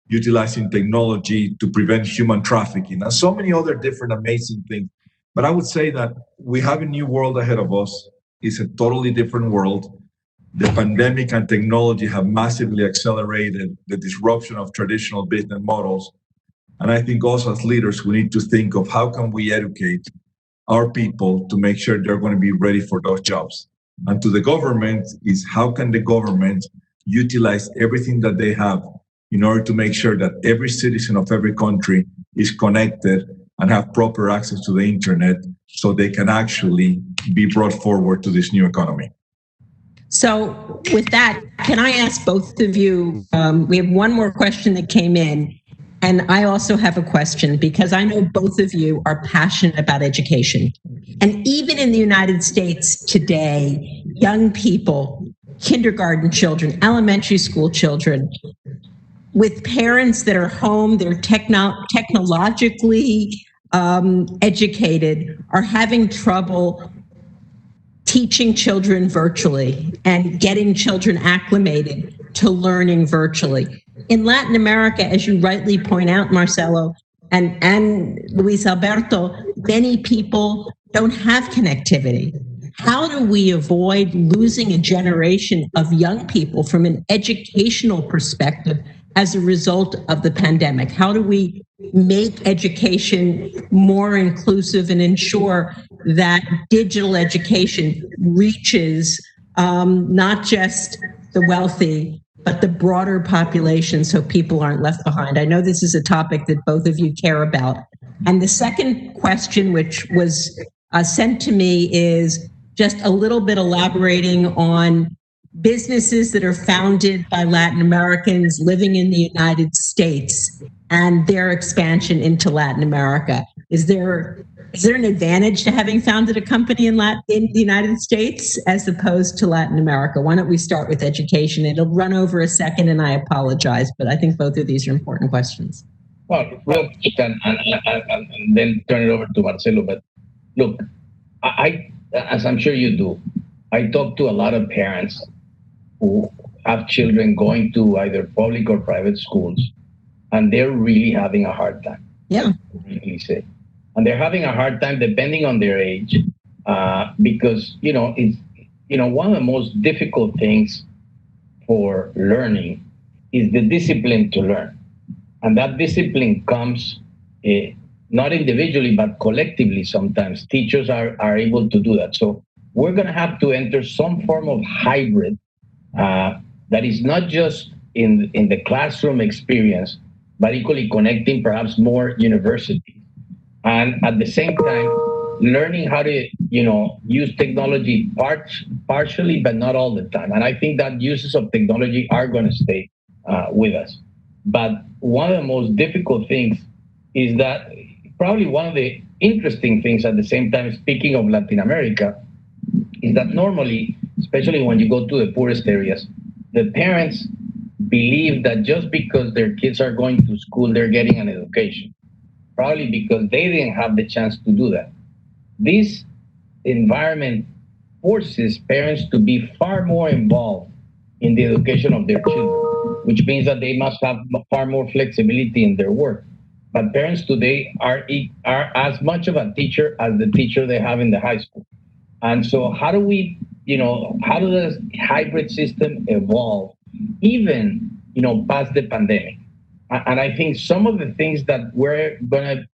utilizing technology to prevent human trafficking and so many other different amazing things. But I would say that we have a new world ahead of us. It's a totally different world. The pandemic and technology have massively accelerated the disruption of traditional business models. And I think also as leaders, we need to think of how can we educate our people to make sure they're going to be ready for those jobs. And to the government is how can the government utilize everything that they have in order to make sure that every citizen of every country is connected and have proper access to the internet so they can actually be brought forward to this new economy. So with that, can I ask both of you, we have one more question that came in, and I also have a question because I know both of you are passionate about education. And even in the United States today, young people, kindergarten children, elementary school children, with parents that are home, they're technologically educated, are having trouble teaching children virtually and getting children acclimated to learning virtually. In Latin America, as you rightly point out, Marcelo and Luis Alberto, many people don't have connectivity. How do we avoid losing a generation of young people from an educational perspective as a result of the pandemic? How do we make education more inclusive and ensure that digital education reaches not just the wealthy, but the broader population so people aren't left behind? I know this is a topic that both of you care about. And the second question, which was sent to me, is just a little bit elaborating on businesses that are founded by Latin Americans living in the United States and their expansion into Latin America. Is there an advantage to having founded a company in the United States as opposed to Latin America? Why don't we start with education? It'll run over a second and I apologize, but I think both of these are important questions. Well, real quick, and then turn it over to Marcelo. But look, as I'm sure you do, I talk to a lot of parents who have children going to either public or private schools, and they're really having a hard time. Yeah. Really say, and they're having a hard time depending on their age, because it's one of the most difficult things for learning is the discipline to learn. And that discipline comes not individually, but collectively sometimes. Teachers are able to do that. So we're going to have to enter some form of hybrid that is not just in the classroom experience, but equally connecting perhaps more universities. And at the same time, learning how to use technology partially, but not all the time. And I think that uses of technology are going to stay with us. But one of the most difficult things is that probably one of the interesting things at the same time, speaking of Latin America, is that normally, especially when you go to the poorest areas, the parents believe that just because their kids are going to school, they're getting an education, probably because they didn't have the chance to do that. This environment forces parents to be far more involved in the education of their children, which means that they must have far more flexibility in their work. But parents today are as much of a teacher as the teacher they have in the high school. And so how do the hybrid system evolve even, past the pandemic? And I think some of the things that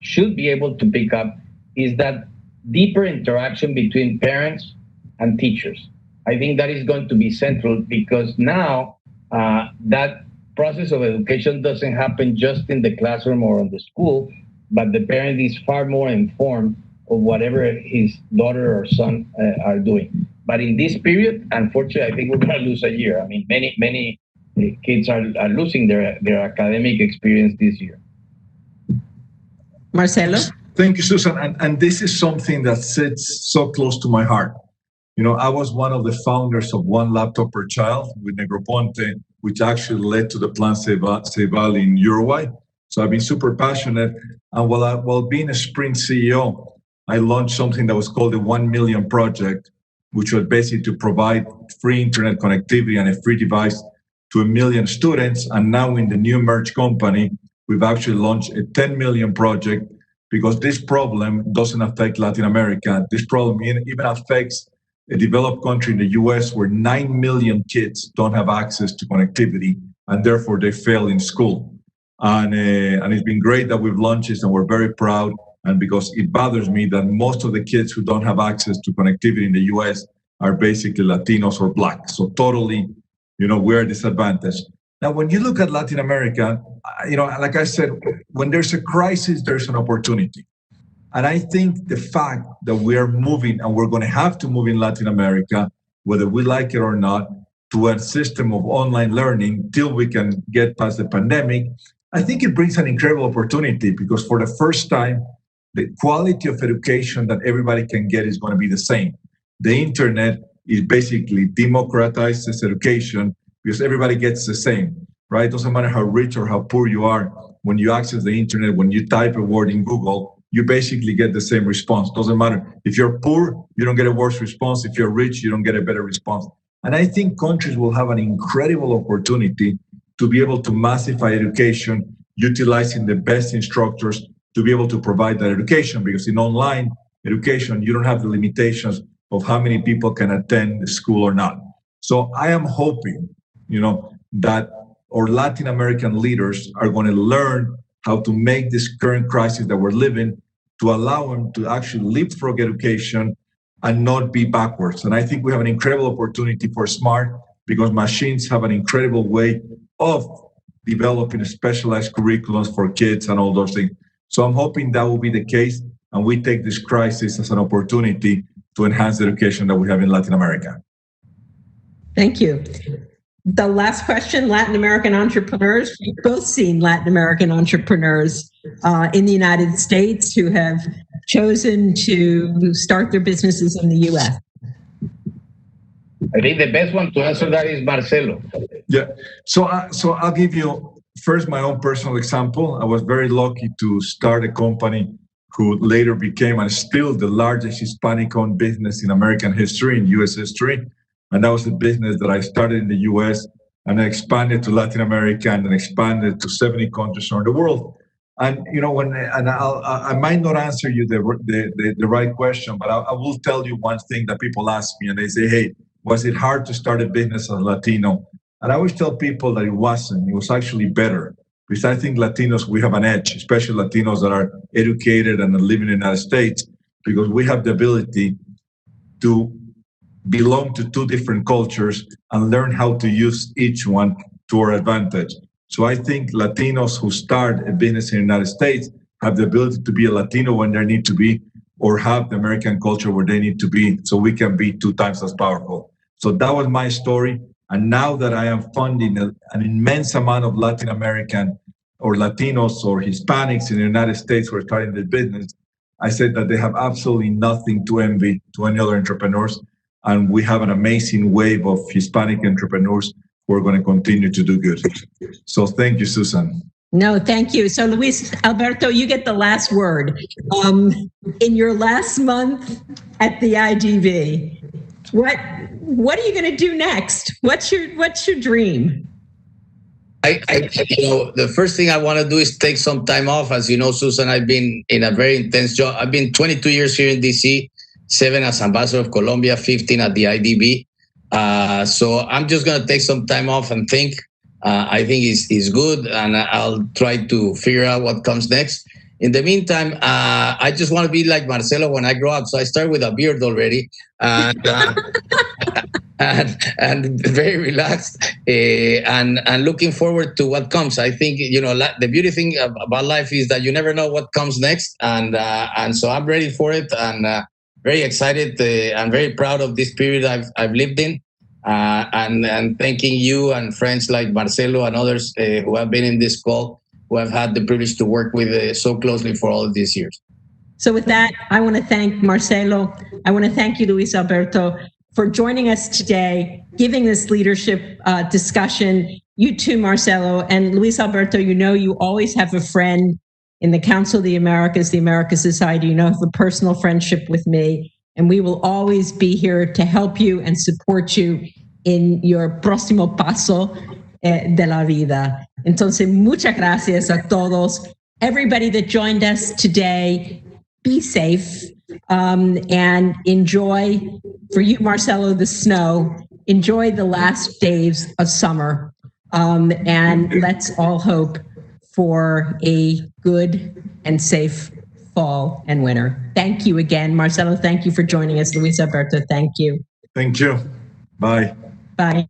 should be able to pick up is that deeper interaction between parents and teachers. I think that is going to be central because now that process of education doesn't happen just in the classroom or in the school, but the parent is far more informed of whatever his daughter or son are doing. But in this period, unfortunately, I think we're going to lose a year. I mean, many kids are losing their academic experience this year. Marcelo? Thank you, Susan. And this is something that sits so close to my heart. I was one of the founders of One Laptop Per Child with Negroponte, which actually led to the Plan Ceval in Uruguay. So I've been super passionate. And while being a Sprint CEO, I launched something that was called the 1 Million Project, which was basically to provide free internet connectivity and a free device to 1 million students. And now in the new merged company, we've actually launched a 10 million project because this problem doesn't affect Latin America. This problem even affects a developed country in the US where 9 million kids don't have access to connectivity and therefore they fail in school. And it's been great that we've launched this and we're very proud. And because it bothers me that most of the kids who don't have access to connectivity in the US are basically Latinos or Black. So totally, we're disadvantaged. Now, when you look at Latin America, like I said, when there's a crisis, there's an opportunity. And I think the fact that we are moving, and we're going to have to move in Latin America, whether we like it or not, to a system of online learning till we can get past the pandemic, I think it brings an incredible opportunity because for the first time, the quality of education that everybody can get is going to be the same. The internet is basically democratizes education because everybody gets the same, right? It doesn't matter how rich or how poor you are. When you access the internet, when you type a word in Google, you basically get the same response. Doesn't matter. If you're poor, you don't get a worse response. If you're rich, you don't get a better response. And I think countries will have an incredible opportunity to be able to massify education, utilizing the best instructors to be able to provide that education. Because in online education, you don't have the limitations of how many people can attend the school or not. So I am hoping, that our Latin American leaders are going to learn how to make this current crisis that we're living to allow them to actually leapfrog education and not be backwards. And I think we have an incredible opportunity for SMART because machines have an incredible way of developing specialized curriculums for kids and all those things. So I'm hoping that will be the case and we take this crisis as an opportunity to enhance the education that we have in Latin America. Thank you. The last question, Latin American entrepreneurs. We've both seen Latin American entrepreneurs in the United States who have chosen to start their businesses in the U.S. I think the best one to answer that is Marcelo. Yeah. So I'll give you first, my own personal example. I was very lucky to start a company who later became and still the largest Hispanic-owned business in American history, in U.S. history. And that was a business that I started in the U.S. and I expanded to Latin America and then expanded to 70 countries around the world. And I might not answer you the right question, but I will tell you one thing that people ask me, and they say, "Hey, was it hard to start a business as a Latino?" And I always tell people that it wasn't. It was actually better, because I think Latinos, we have an edge, especially Latinos that are educated and live in the United States, because we have the ability to belong to two different cultures and learn how to use each one to our advantage. So I think Latinos who start a business in the United States have the ability to be a Latino when they need to be, or have the American culture where they need to be, so we can be 2 times as powerful. So that was my story. And now that I am funding an immense amount of Latin American or Latinos or Hispanics in the United States who are starting their business, I said that they have absolutely nothing to envy to any other entrepreneurs. And we have an amazing wave of Hispanic entrepreneurs who are going to continue to do good. So thank you, Susan. No, thank you. So Luis Alberto, you get the last word. In your last month at the IDB, what are you going to do next? What's your dream? The first thing I want to do is take some time off. As you know, Susan, I've been in a very intense job. I've been 22 years here in DC, 7 as ambassador of Colombia, 15 at the IDB. So I'm just going to take some time off and think. I think it's good, and I'll try to figure out what comes next. In the meantime, I just want to be like Marcelo when I grow up. So I start with a beard already, and very relaxed, and looking forward to what comes. I think the beauty thing about life is that you never know what comes next, and so I'm ready for it, and very excited and very proud of this period I've lived in. And thanking you and friends like Marcelo and others who have been in this call, who have had the privilege to work with so closely for all of these years. So with that, I want to thank Marcelo. I want to thank you, Luis Alberto, for joining us today, giving this leadership discussion. You too, Marcelo. And Luis Alberto, you always have a friend in the Council of the Americas Society. You have a personal friendship with me. And we will always be here to help you and support you in your próximo paso de la vida. Entonces, muchas gracias a todos. Everybody that joined us today, be safe and enjoy, for you, Marcelo, the snow. Enjoy the last days of summer. And let's all hope for a good and safe fall and winter. Thank you again, Marcelo. Thank you for joining us. Luis Alberto, thank you. Thank you. Bye. Bye.